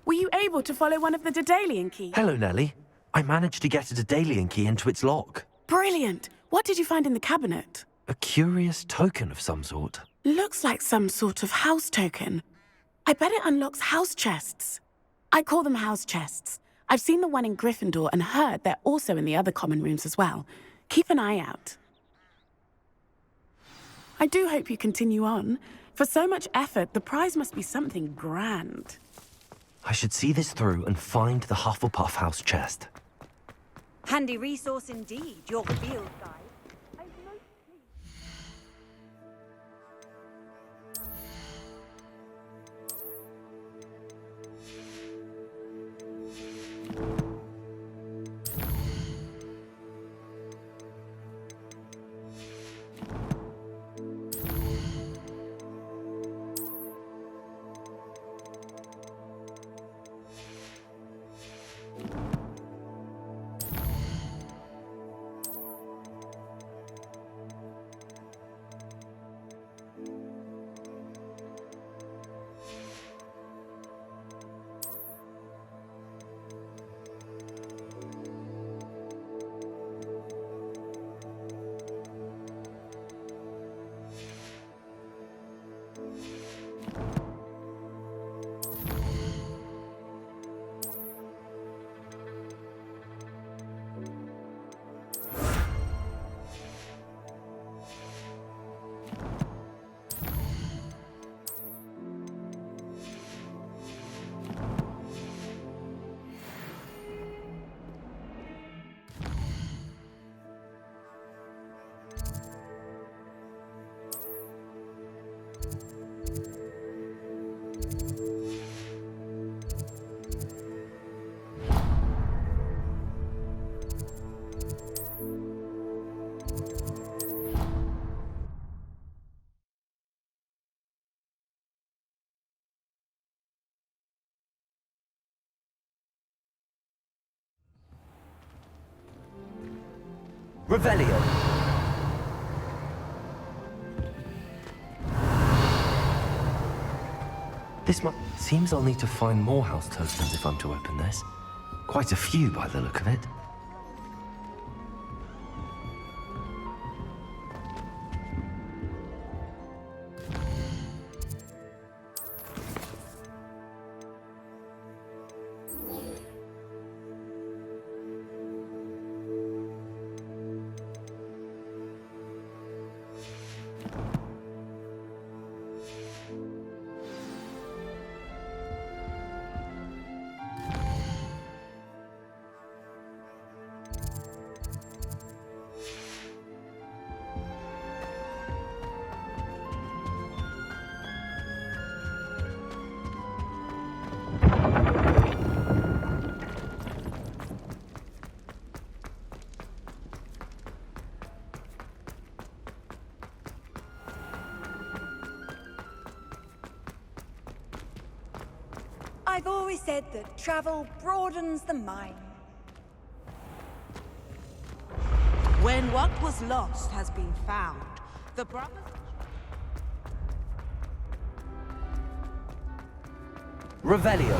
Were you able to follow one of the Daedalian keys? Hello, Nellie. I managed to get a Daedalian key into its lock. Brilliant! What did you find in the cabinet? A curious token of some sort. Looks like some sort of house token. I bet it unlocks house chests. I call them house chests. I've seen the one in Gryffindor and heard they're also in the other common rooms as well. Keep an eye out. I do hope you continue on. For so much effort, the prize must be something grand. I should see this through and find the Hufflepuff house chest. Handy resource indeed, your field guide. Revelio. Seems I'll need to find more house tokens if I'm to open this. Quite a few by the look of it. I've always said that travel broadens the mind. When what was lost has been found, the brothers... Revelio.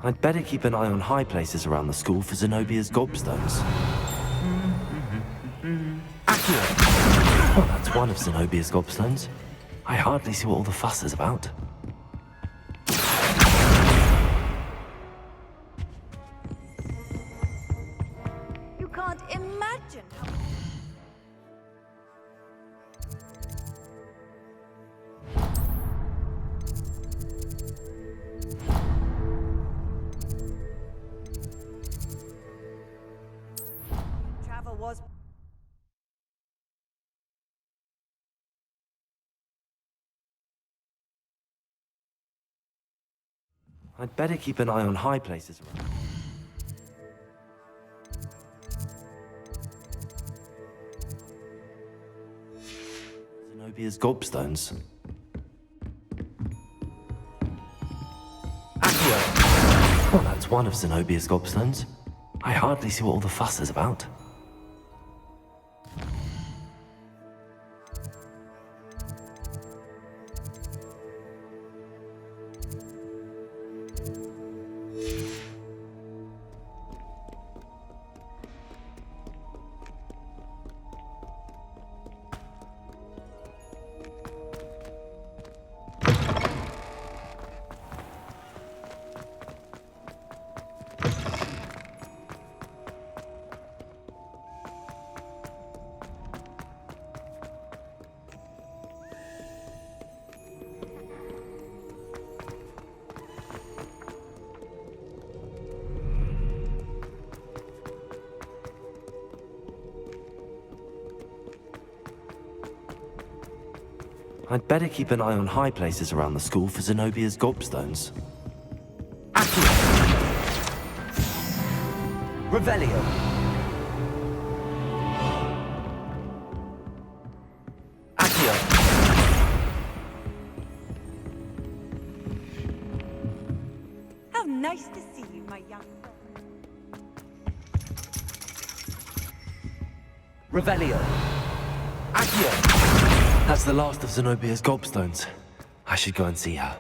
I'd better keep an eye on high places around the school for Zenobia's gobstones. Accurate! Well, that's one of Zenobia's gobstones. I hardly see what all the fuss is about. You can't imagine how... Travel was... I'd better keep an eye on high places around. Zenobia's gobstones. Accurate! Well, that's one of Zenobia's gobstones. I hardly see what all the fuss is about. I'd better keep an eye on high places around the school for Zenobia's gobstones. Accurate! Revelio! How nice to see you, my young friend. Revelio! Accio! That's the last of Zenobia's gobstones. I should go and see her.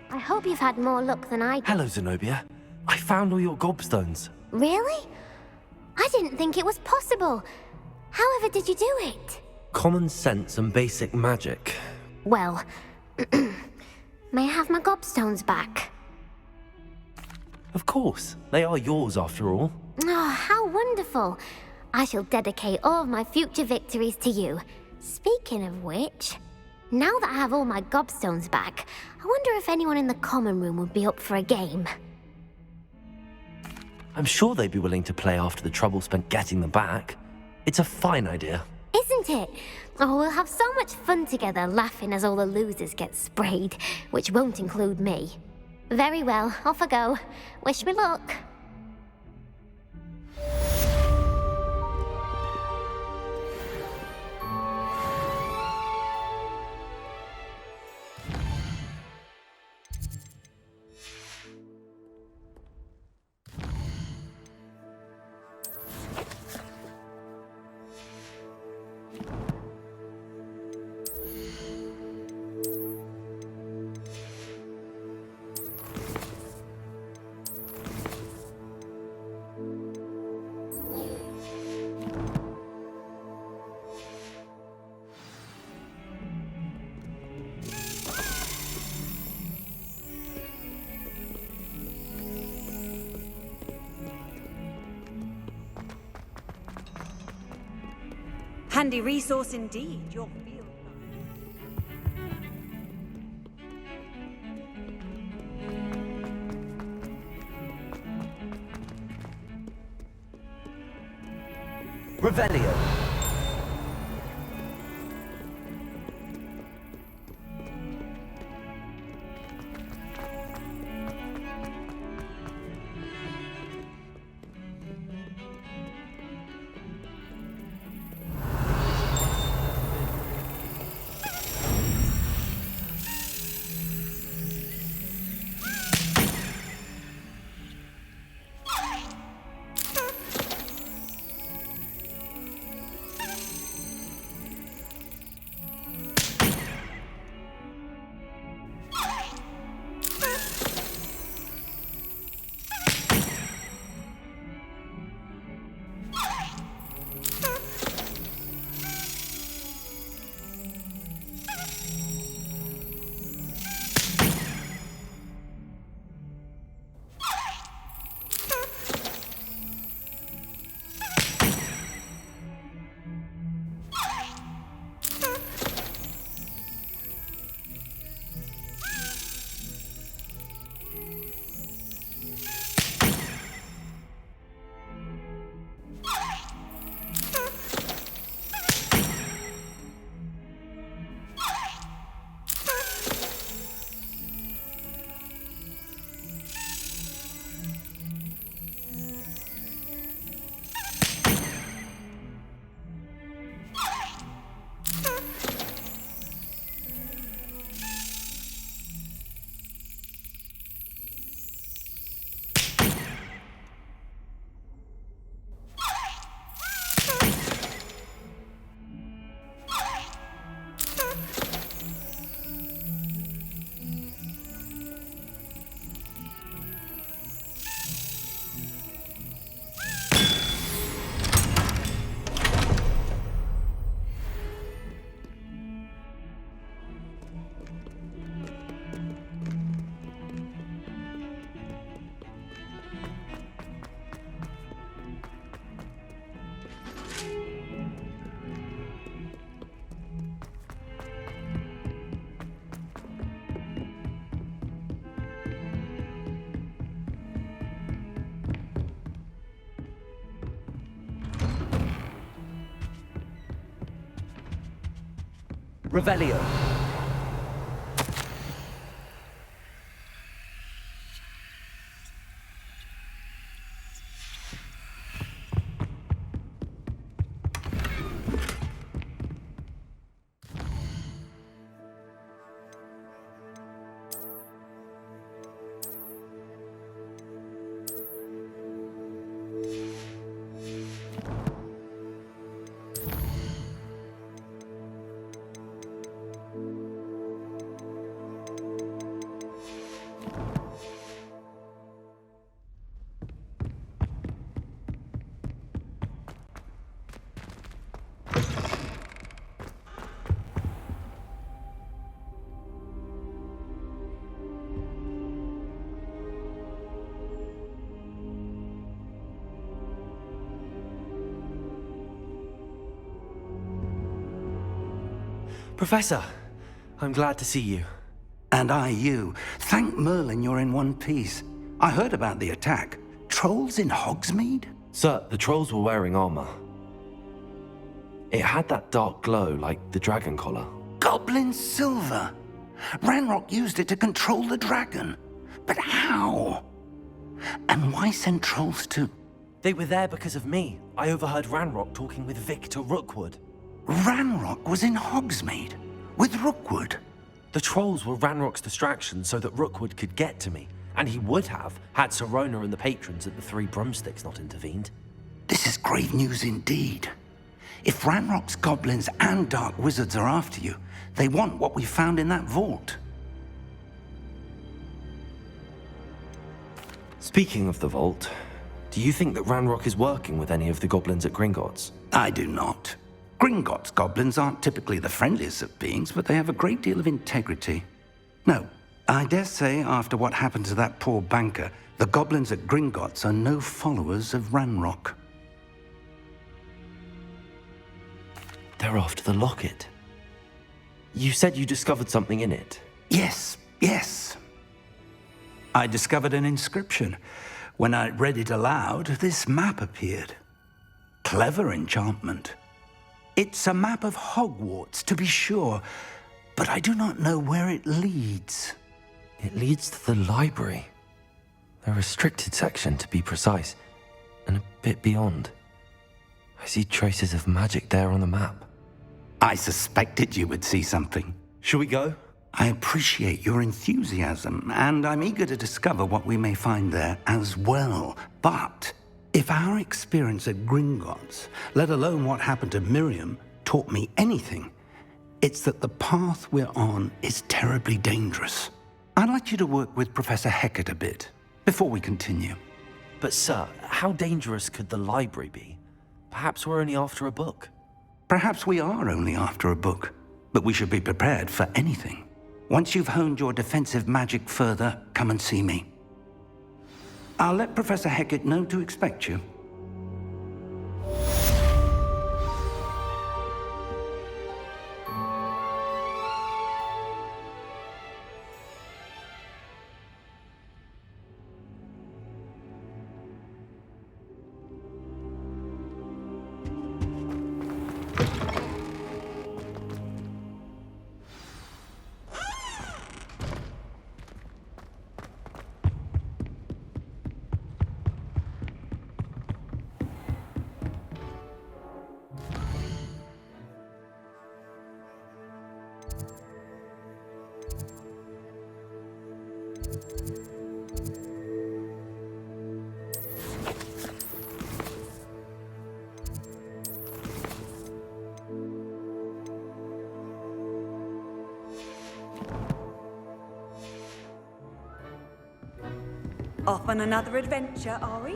I hope you've had more luck than I did. Hello, Zenobia. I found all your gobstones. Really? I didn't think it was possible. However did you do it? Common sense and basic magic. Well, may I have my gobstones back? Of course. They are yours, after all. Oh, how wonderful. I shall dedicate all of my future victories to you. Speaking of which, now that I have all my gobstones back, I wonder if anyone in the common room would be up for a game. I'm sure they'd be willing to play after the trouble spent getting them back. It's a fine idea. Isn't it? Oh, we'll have so much fun together laughing as all the losers get sprayed, which won't include me. Very well, off I go. Wish me luck. Handy resource indeed, your field. Revelio. Revelio. Professor, I'm glad to see you. And I you. Thank Merlin you're in one piece. I heard about the attack. Trolls in Hogsmeade? Sir, the trolls were wearing armor. It had that dark glow like the dragon collar. Goblin silver! Ranrock used it to control the dragon. But how? And why send trolls to... They were there because of me. I overheard Ranrock talking with Victor Rookwood. Ranrock was in Hogsmeade? With Rookwood? The trolls were Ranrock's distraction so that Rookwood could get to me. And he would have, had Sirona and the patrons at the Three Broomsticks not intervened. This is grave news indeed. If Ranrock's goblins and dark wizards are after you, they want what we found in that vault. Speaking of the vault, do you think that Ranrock is working with any of the goblins at Gringotts? I do not. Gringotts goblins aren't typically the friendliest of beings, but they have a great deal of integrity. No, I dare say after what happened to that poor banker, the goblins at Gringotts are no followers of Ranrock. They're after the locket. You said you discovered something in it. Yes, yes. I discovered an inscription. When I read it aloud, this map appeared. Clever enchantment. It's a map of Hogwarts, to be sure, but I do not know where it leads. It leads to the library. The restricted section, to be precise, and a bit beyond. I see traces of magic there on the map. I suspected you would see something. Shall we go? I appreciate your enthusiasm, and I'm eager to discover what we may find there as well. But if our experience at Gringotts, let alone what happened to Miriam, taught me anything, it's that the path we're on is terribly dangerous. I'd like you to work with Professor Hecat a bit before we continue. But sir, how dangerous could the library be? Perhaps we're only after a book. Perhaps we are only after a book, but we should be prepared for anything. Once you've honed your defensive magic further, come and see me. I'll let Professor Hecat know to expect you. Off on another adventure, are we?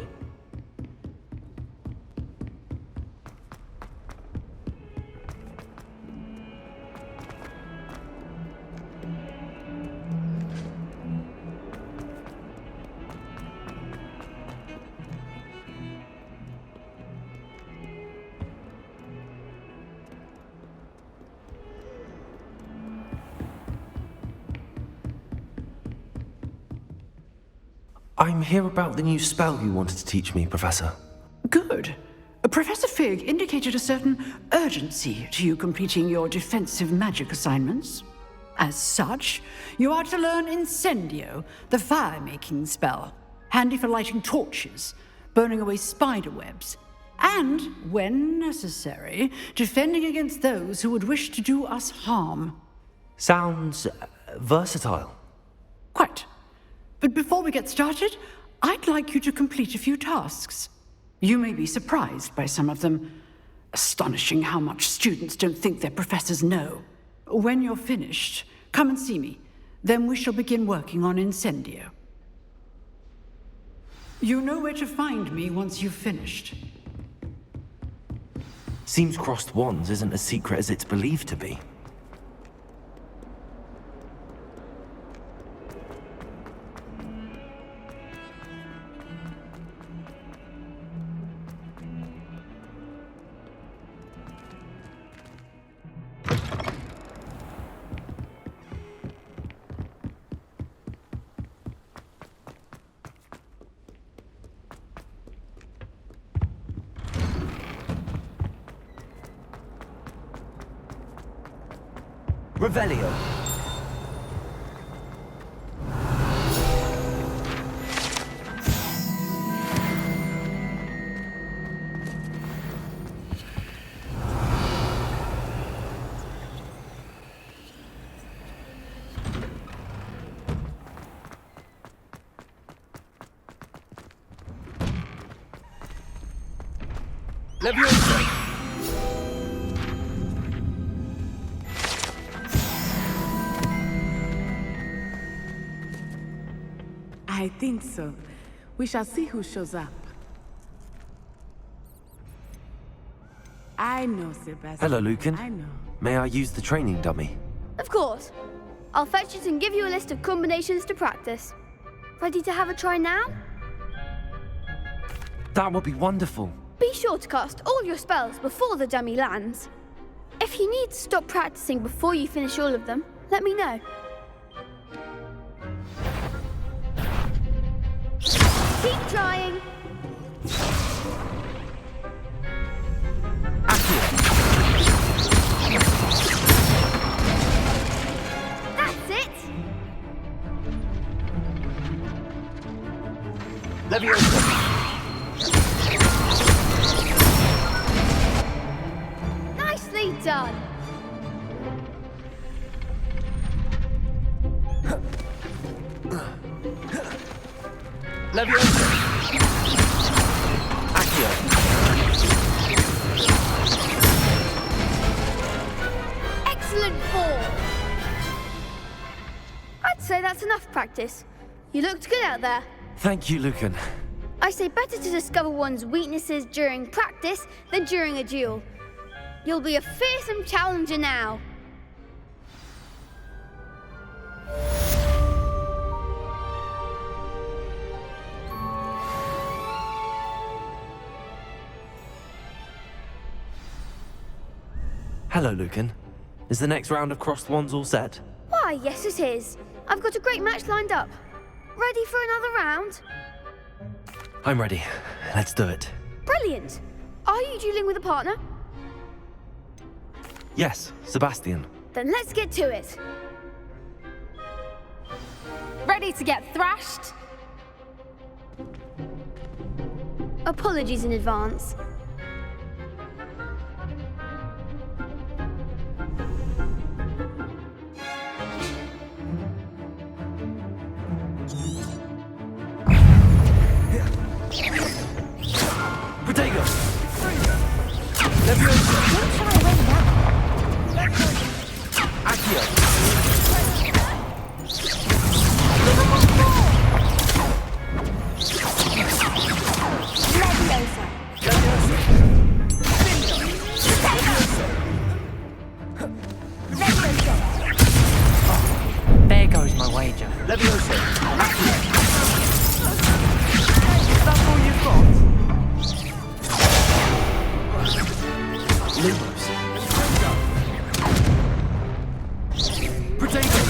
I'm here about the new spell you wanted to teach me, Professor. Good. Professor Fig indicated a certain urgency to you completing your defensive magic assignments. As such, you are to learn Incendio, the fire-making spell, handy for lighting torches, burning away spider webs, and, when necessary, defending against those who would wish to do us harm. Sounds versatile. Quite. But before we get started, I'd like you to complete a few tasks. You may be surprised by some of them. Astonishing how much students don't think their professors know. When you're finished, come and see me. Then we shall begin working on Incendio. You know where to find me once you've finished. Seems crossed wands isn't as secret as it's believed to be. Revelio. Leviosa. I think so. We shall see who shows up. I know, Sebastian. Hello, Lucan. I know. May I use the training dummy? Of course. I'll fetch it and give you a list of combinations to practice. Ready to have a try now? That would be wonderful. Be sure to cast all your spells before the dummy lands. If you need to stop practicing before you finish all of them, let me know. Keep trying. That's it. Leviosa. Nicely done. Leviosa. Accio. Excellent form. I'd say that's enough practice. You looked good out there. Thank you, Lucan. I say better to discover one's weaknesses during practice than during a duel. You'll be a fearsome challenger now. Hello, Lucan. Is the next round of crossed wands all set? Why, yes it is. I've got a great match lined up. Ready for another round? I'm ready. Let's do it. Brilliant. Are you dueling with a partner? Yes, Sebastian. Then let's get to it. Ready to get thrashed? Apologies in advance. Protego. Leviosa. Who shall I win now? Accio. There goes my wager. Leviosa. Accio. Is that all you've got? Lumos. Protego.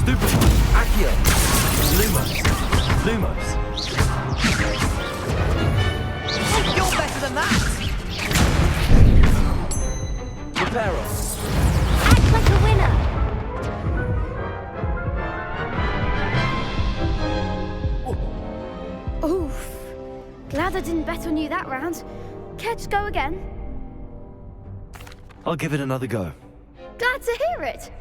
Stupefy. Accio. Lumos. Lumos. You're better than that! Reparo. Act like a winner. Oof. Glad I didn't bet on you that round. Care to go again? I'll give it another go. Glad to hear it.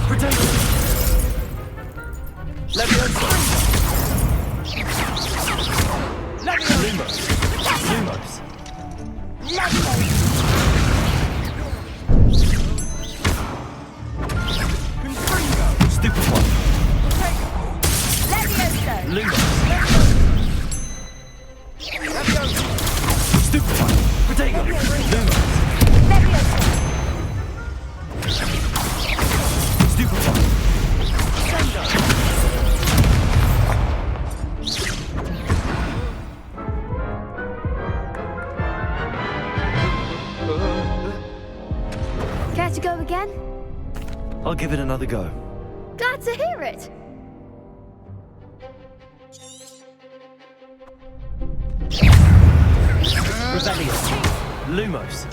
Potato. Leviosa. Lumos. Lumos. Stupid one. Lumos. Stupid one. Potato. Lumos. Stupid one. Care to go again? I'll give it another go. Glad to hear it. Rebellion. Lumos.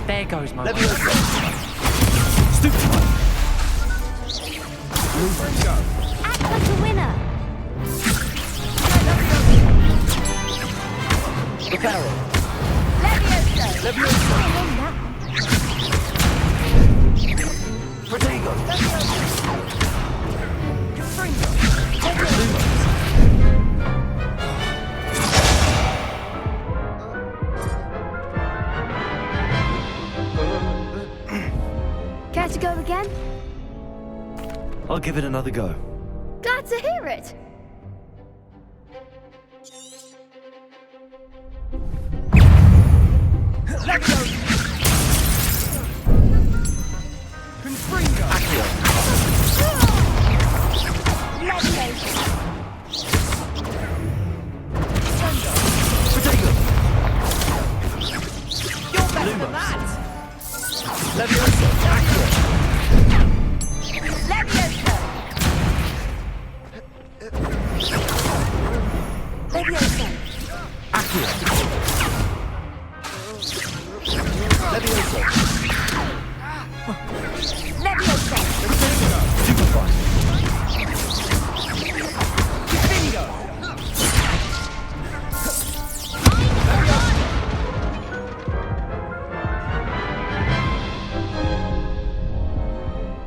There goes my Stupid one. Act like a winner. Reparo. Protego. Care to go again? I'll give it another go. Glad to hear it. You're better than that! Leviosa. Accio. Leviosa. Superfly.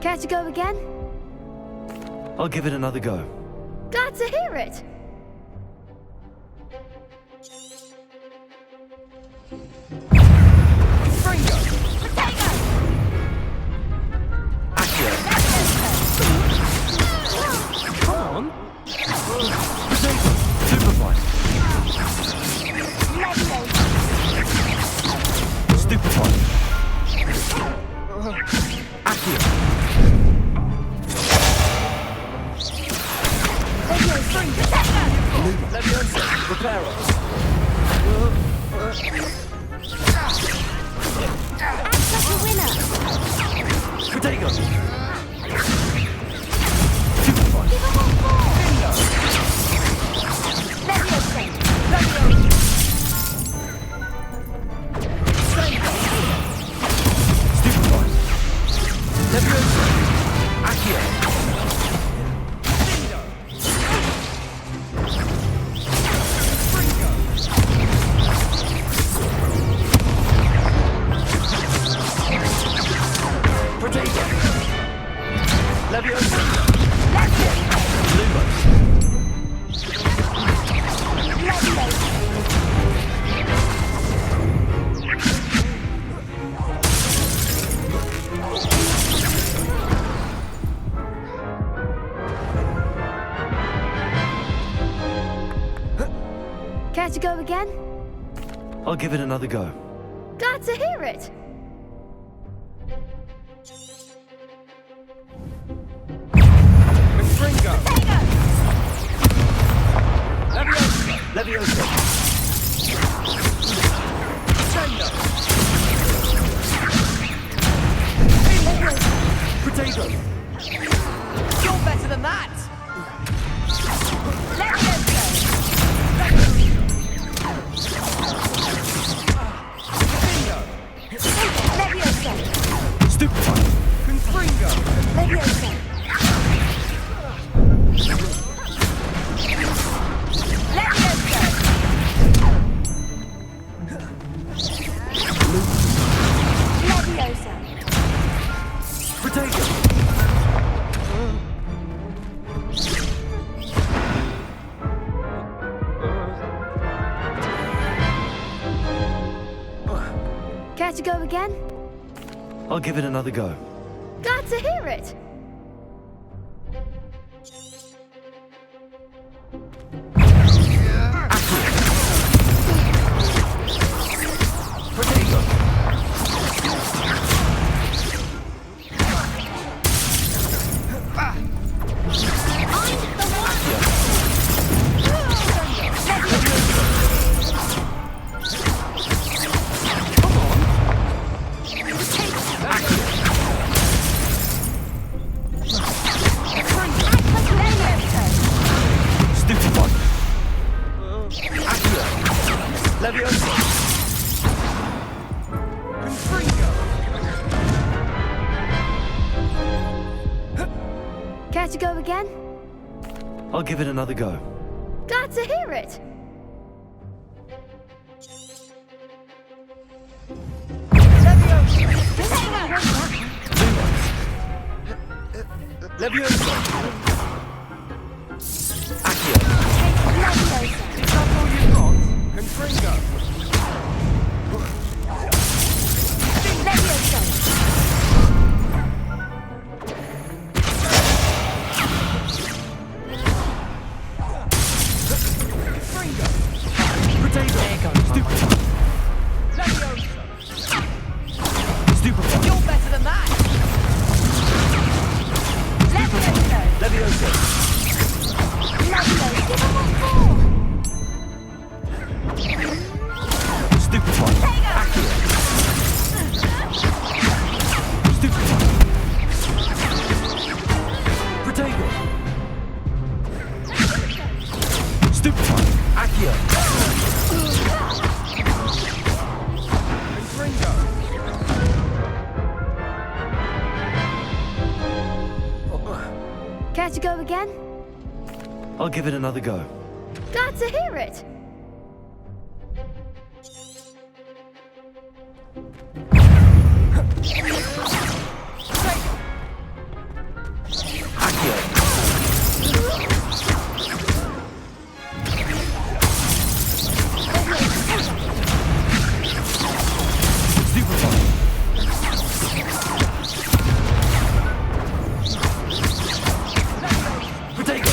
Care to go again? I'll give it another go. Glad to hear it. Come on. Superfly. Stupefy. Accio. Leviosa. to go again? I'll give it another go. Glad to hear it. Ringo! Leviosa! Potato! You're better than that! Leviosa! Stupefy! Confringo! Leviosa! Leviosa! Potato! Care to go again? I'll give it another go. Glad to hear it. Care to go again? I'll give it another go. Glad to hear it. Leviosa! Accio! Leviosa! Is that all you've got? Confringo! Leviosa! Potato! Stupefy! Leviosa! Stupefy! You're better than that! Leviosa! Leviosa! Leviosa! Give him one more! Stupefy! Accio! Stupefy! Potato! Stupefy! Accio! Confringo! Care to go again? I'll give it another go. Glad to hear it. Potato!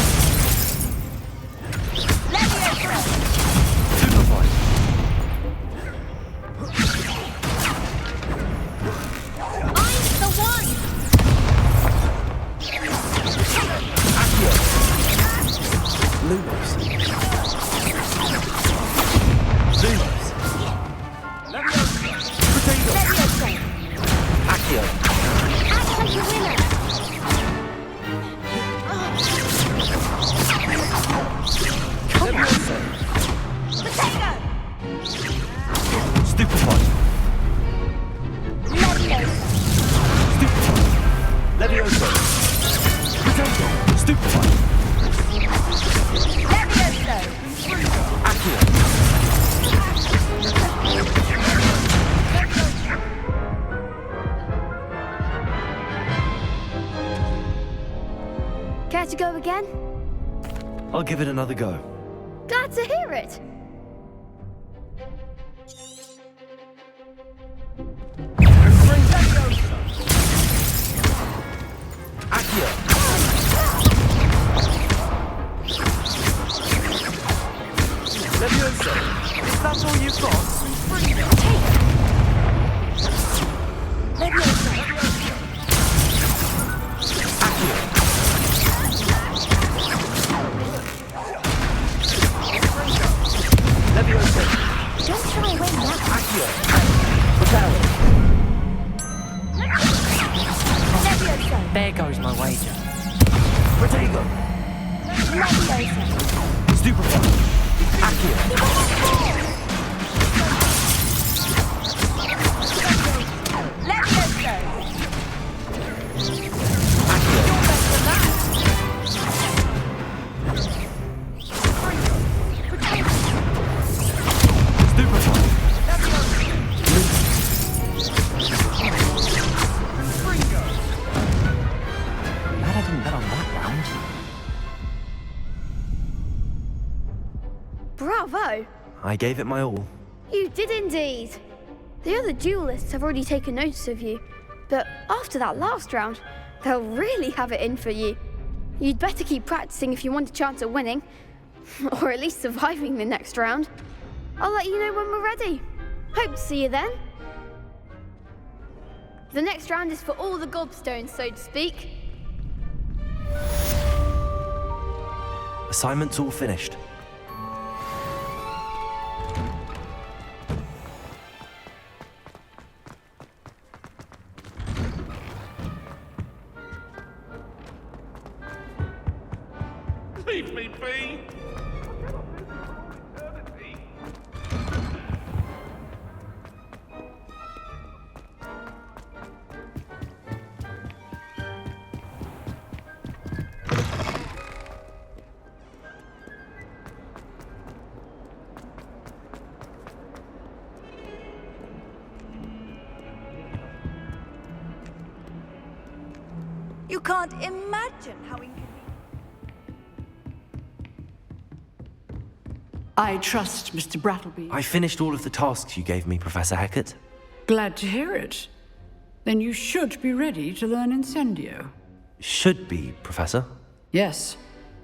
Care to go again? I'll give it another go. Glad to hear it. Leviosa! Accio! Repel! There goes my wager. Protego! Stupefy! Accio! Glad I didn't bet on that round. Bravo! I gave it my all. You did indeed. The other duelists have already taken notice of you, but after that last round, they'll really have it in for you. You'd better keep practicing if you want a chance at winning, or at least surviving the next round. I'll let you know when we're ready. Hope to see you then. The next round is for all the gobstones, so to speak. Assignment's all finished. Leave me be! You can't imagine how inconvenient. I trust Mr. Brattleby. I finished all of the tasks you gave me, Professor Hecat. Glad to hear it. Then you should be ready to learn Incendio. Should be, Professor. Yes.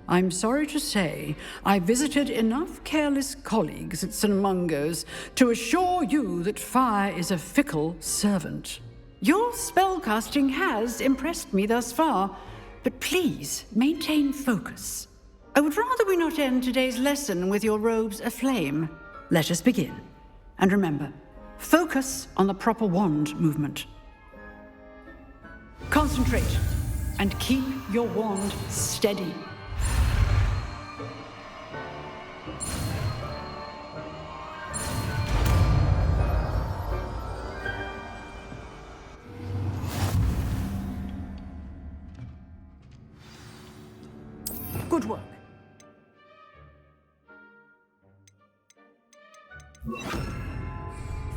I'm sorry to say, I visited enough careless colleagues at St. Mungo's to assure you that fire is a fickle servant. Your spellcasting has impressed me thus far, but please maintain focus. I would rather we not end today's lesson with your robes aflame. Let us begin. And remember, focus on the proper wand movement. Concentrate and keep your wand steady. Good work.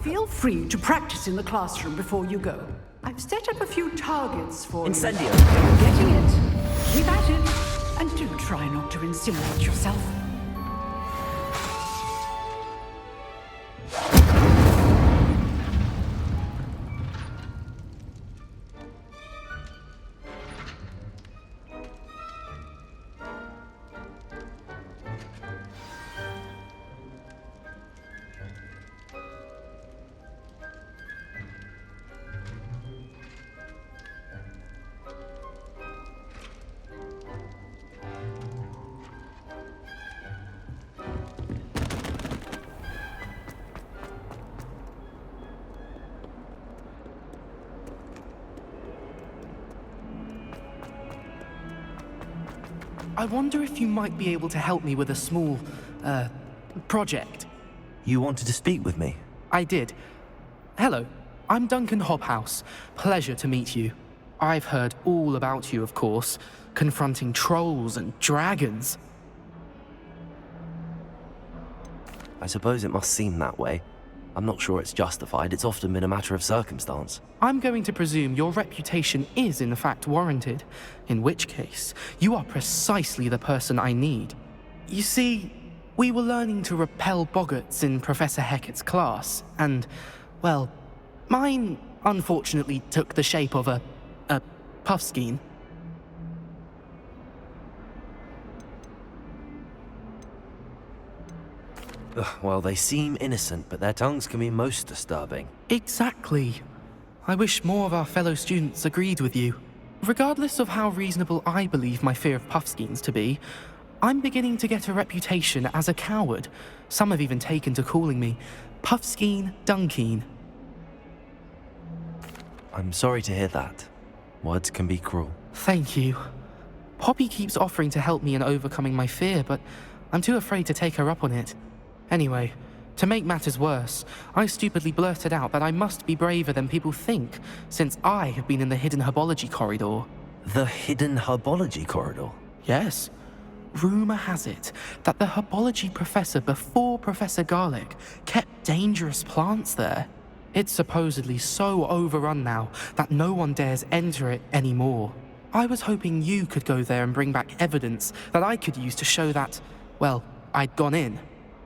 Feel free to practice in the classroom before you go. I've set up a few targets for Incendio! you. You're getting it. Keep at it. And do try not to incinerate yourself. I wonder if you might be able to help me with a small, project. You wanted to speak with me? I did. Hello, I'm Duncan Hobhouse. Pleasure to meet you. I've heard all about you, of course, confronting trolls and dragons. I suppose it must seem that way. I'm not sure it's justified. It's often been a matter of circumstance. I'm going to presume your reputation is in fact warranted, in which case, you are precisely the person I need. You see, we were learning to repel boggarts in Professor Hecat's class, and, well, mine unfortunately took the shape of a puffskein. Well, they seem innocent, but their tongues can be most disturbing. Exactly. I wish more of our fellow students agreed with you. Regardless of how reasonable I believe my fear of puffskeins to be, I'm beginning to get a reputation as a coward. Some have even taken to calling me Puffskein Dunkeen. I'm sorry to hear that. Words can be cruel. Thank you. Poppy keeps offering to help me in overcoming my fear, but I'm too afraid to take her up on it. Anyway, to make matters worse, I stupidly blurted out that I must be braver than people think, since I have been in the hidden herbology corridor. The hidden herbology corridor? Yes. Rumor has it that the herbology professor before Professor Garlic kept dangerous plants there. It's supposedly so overrun now that no one dares enter it anymore. I was hoping you could go there and bring back evidence that I could use to show that, well, I'd gone in.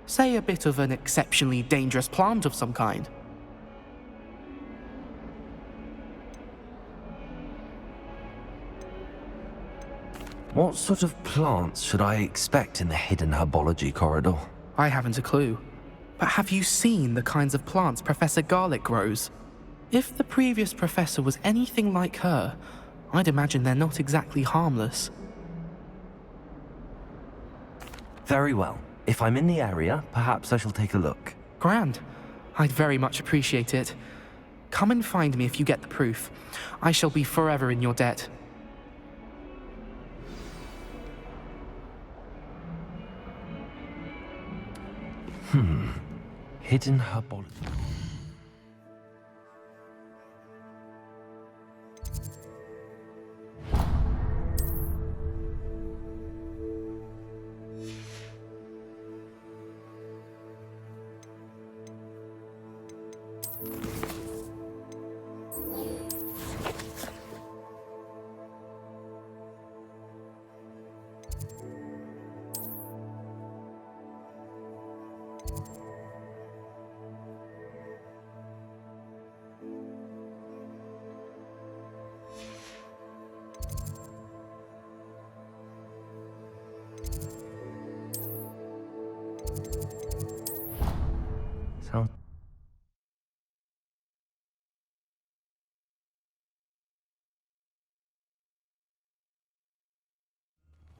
Say a bit of an exceptionally dangerous plant of some kind. What sort of plants should I expect in the hidden herbology corridor? I haven't a clue. But have you seen the kinds of plants Professor Garlic grows? If the previous professor was anything like her, I'd imagine they're not exactly harmless. Very well. If I'm in the area, perhaps I shall take a look. Grand. I'd very much appreciate it. Come and find me if you get the proof. I shall be forever in your debt. Hidden herbology. Sounds...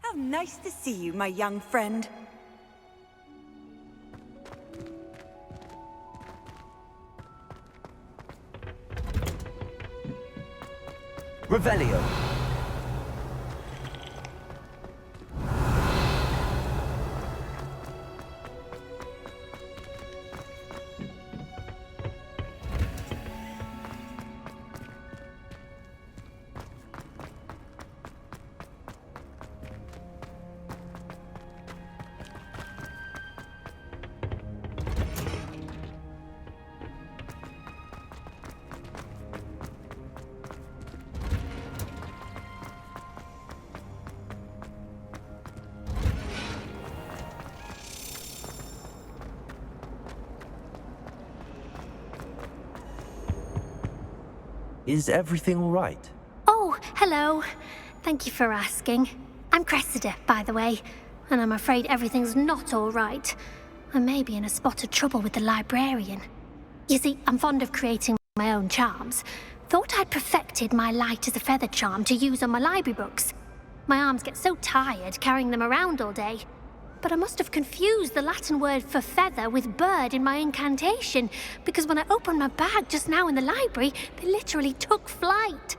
How nice to see you, my young friend. Revelio. Is everything all right? Oh, hello. Thank you for asking. I'm Cressida, by the way, and I'm afraid everything's not all right. I may be in a spot of trouble with the librarian. You see, I'm fond of creating my own charms. Thought I'd perfected my light as a feather charm to use on my library books. My arms get so tired carrying them around all day. But I must have confused the Latin word for feather with bird in my incantation, because when I opened my bag just now in the library, they literally took flight.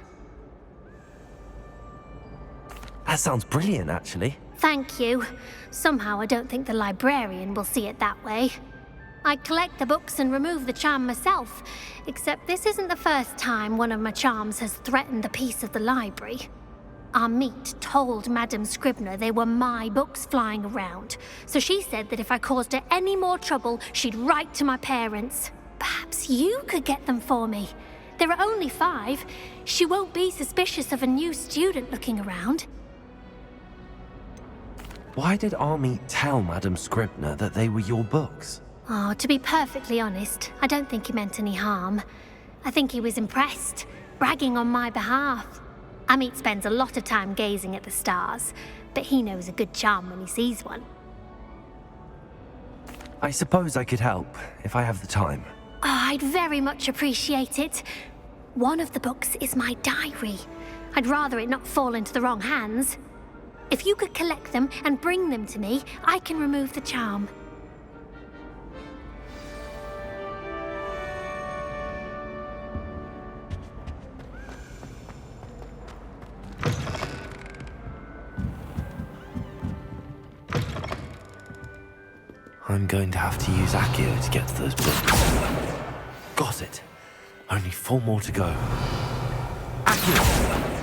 That sounds brilliant, actually. Thank you. Somehow I don't think the librarian will see it that way. I collect the books and remove the charm myself, except this isn't the first time one of my charms has threatened the peace of the library. Amit told Madame Scribner they were my books flying around, so she said that if I caused her any more trouble, she'd write to my parents. Perhaps you could get them for me. There are only 5. She won't be suspicious of a new student looking around. Why did Amit tell Madame Scribner that they were your books? Oh, to be perfectly honest, I don't think he meant any harm. I think he was impressed, bragging on my behalf. Amit spends a lot of time gazing at the stars, but he knows a good charm when he sees one. I suppose I could help, if I have the time. Oh, I'd very much appreciate it. One of the books is my diary. I'd rather it not fall into the wrong hands. If you could collect them and bring them to me, I can remove the charm. I'm going to have to use Accio to get to those books. Got it. Only 4 more to go. Accio!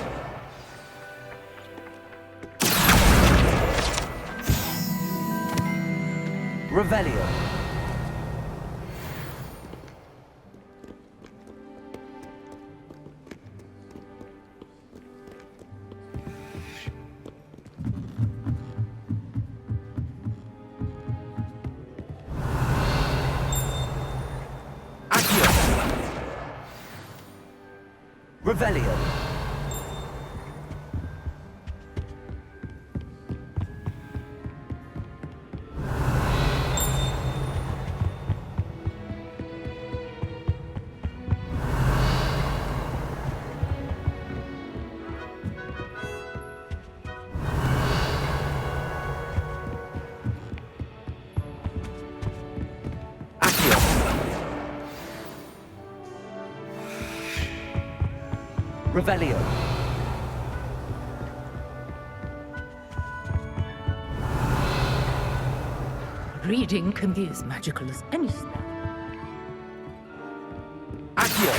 Revelio. Revelio. Revelio. Reading can be as magical as any spell. Accio.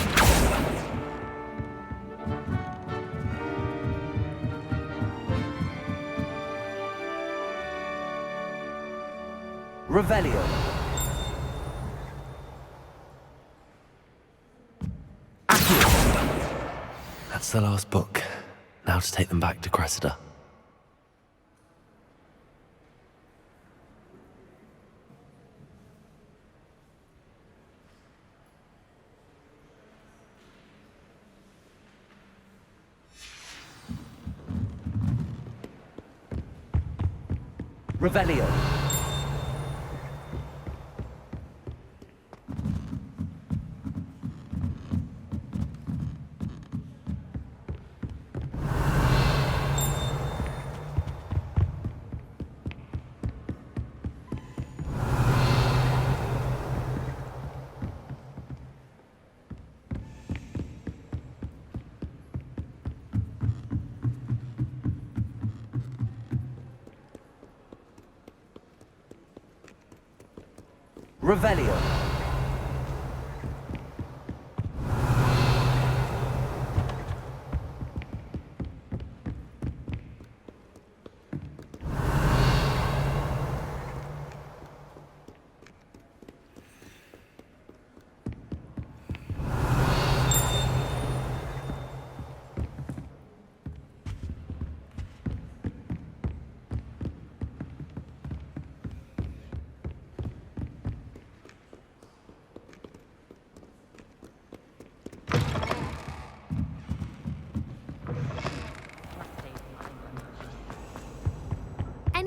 Revelio. That's the last book. Now to take them back to Cressida. Revelio. Revelio.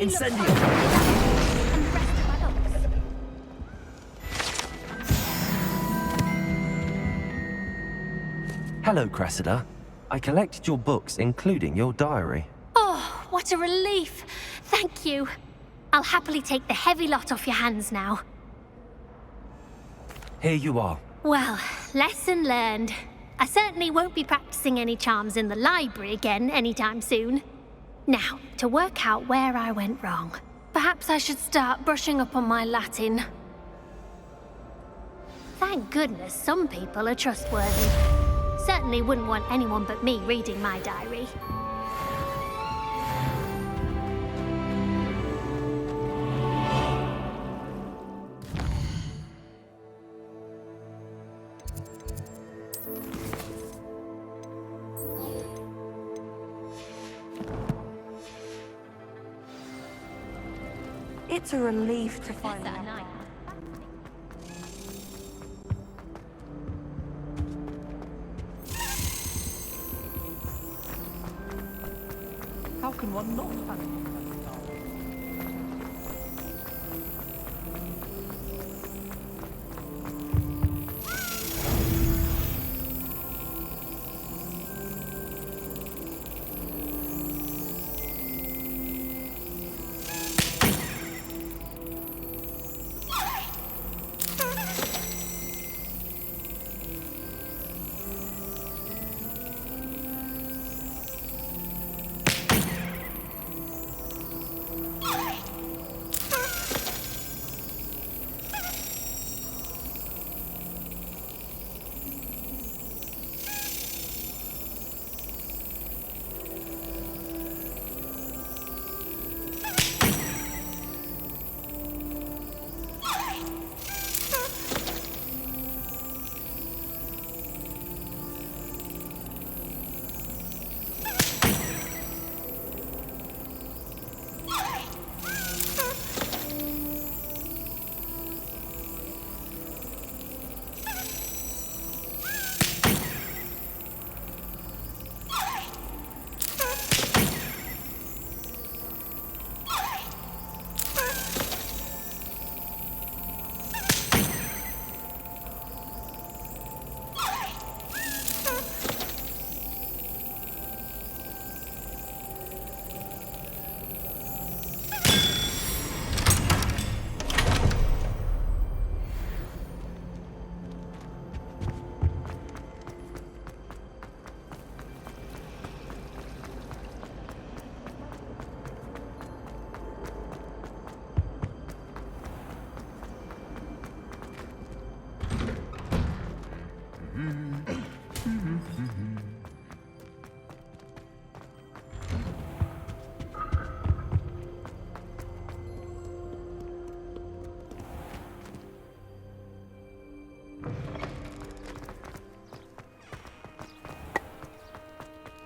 Incendio. Hello, Cressida. I collected your books, including your diary. Oh, what a relief. Thank you. I'll happily take the heavy lot off your hands now. Here you are. Well, lesson learned. I certainly won't be practicing any charms in the library again anytime soon. Now, to work out where I went wrong. Perhaps I should start brushing up on my Latin. Thank goodness some people are trustworthy. Certainly wouldn't want anyone but me reading my diary. It's a relief to find that. How can one not find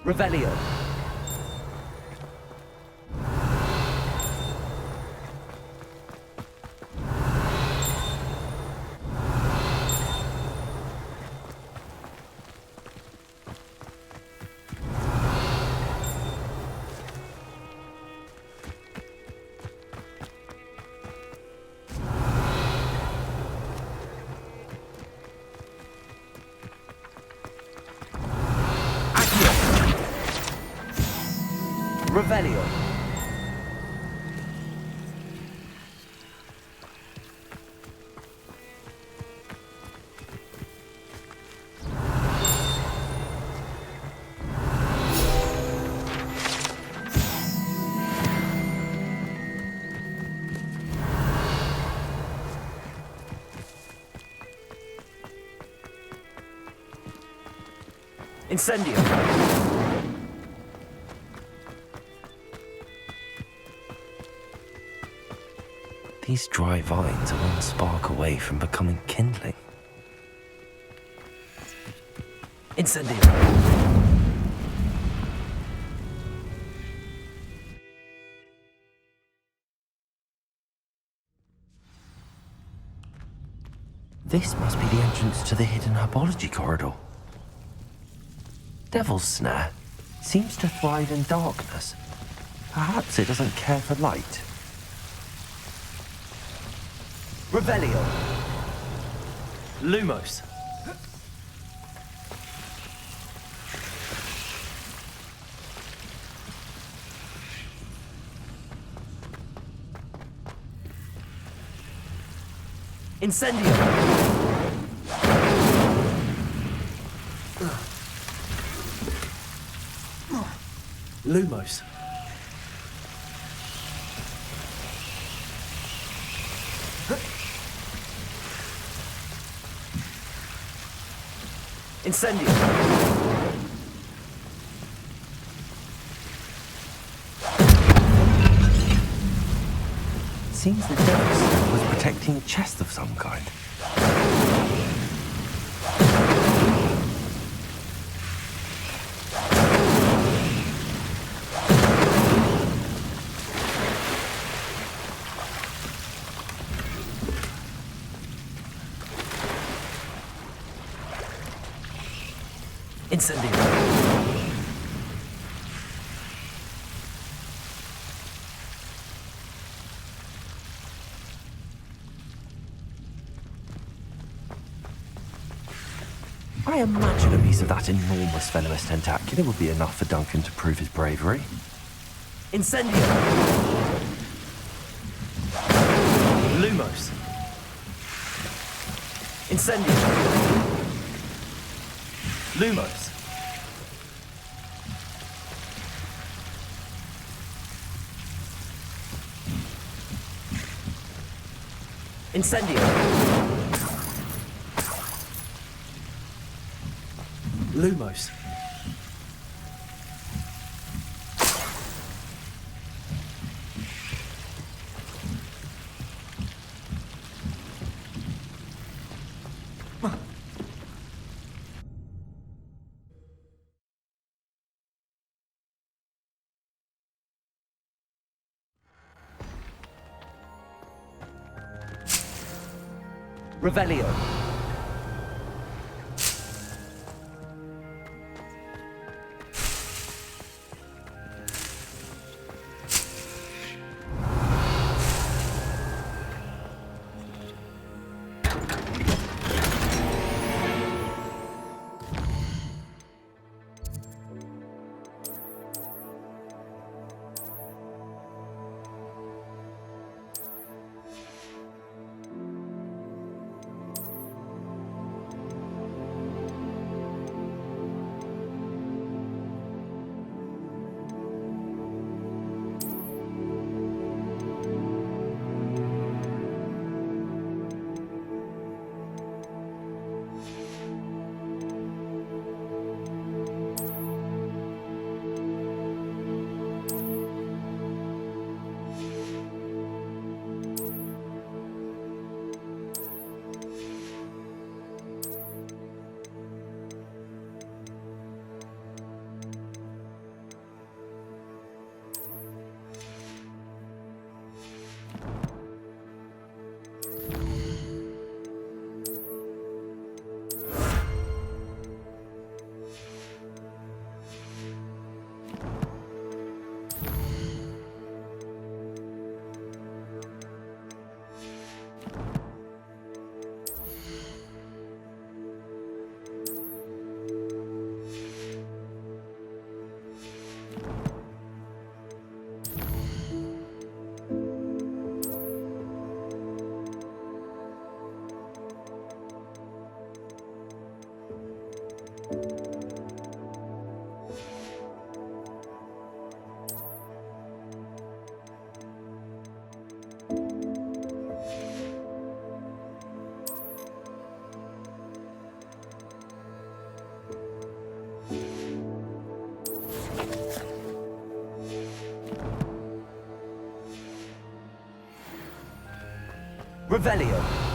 Revelio. Revelio. Incendio. These dry vines are one spark away from becoming kindling. Incendio. This must be the entrance to the hidden herbology corridor. Devil's Snare seems to thrive in darkness. Perhaps it doesn't care for light. Revelio. Lumos. Incendio. Lumos. Incendio. Seems the Devil's Snare was protecting a chest of some kind. Incendio. I imagine a piece of that enormous venomous tentacular would be enough for Duncan to prove his bravery. Incendio. Lumos. Incendio. Lumos. Incendio. Lumos. Revelio. Revelio.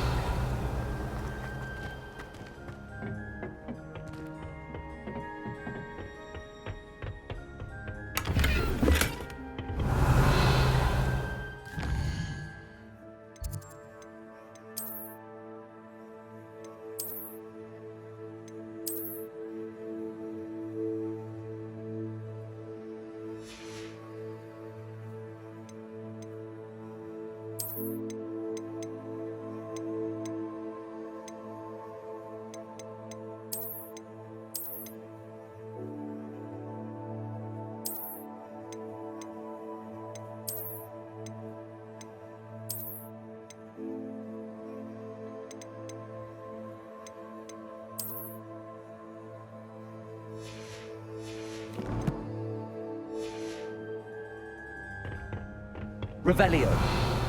Revelio.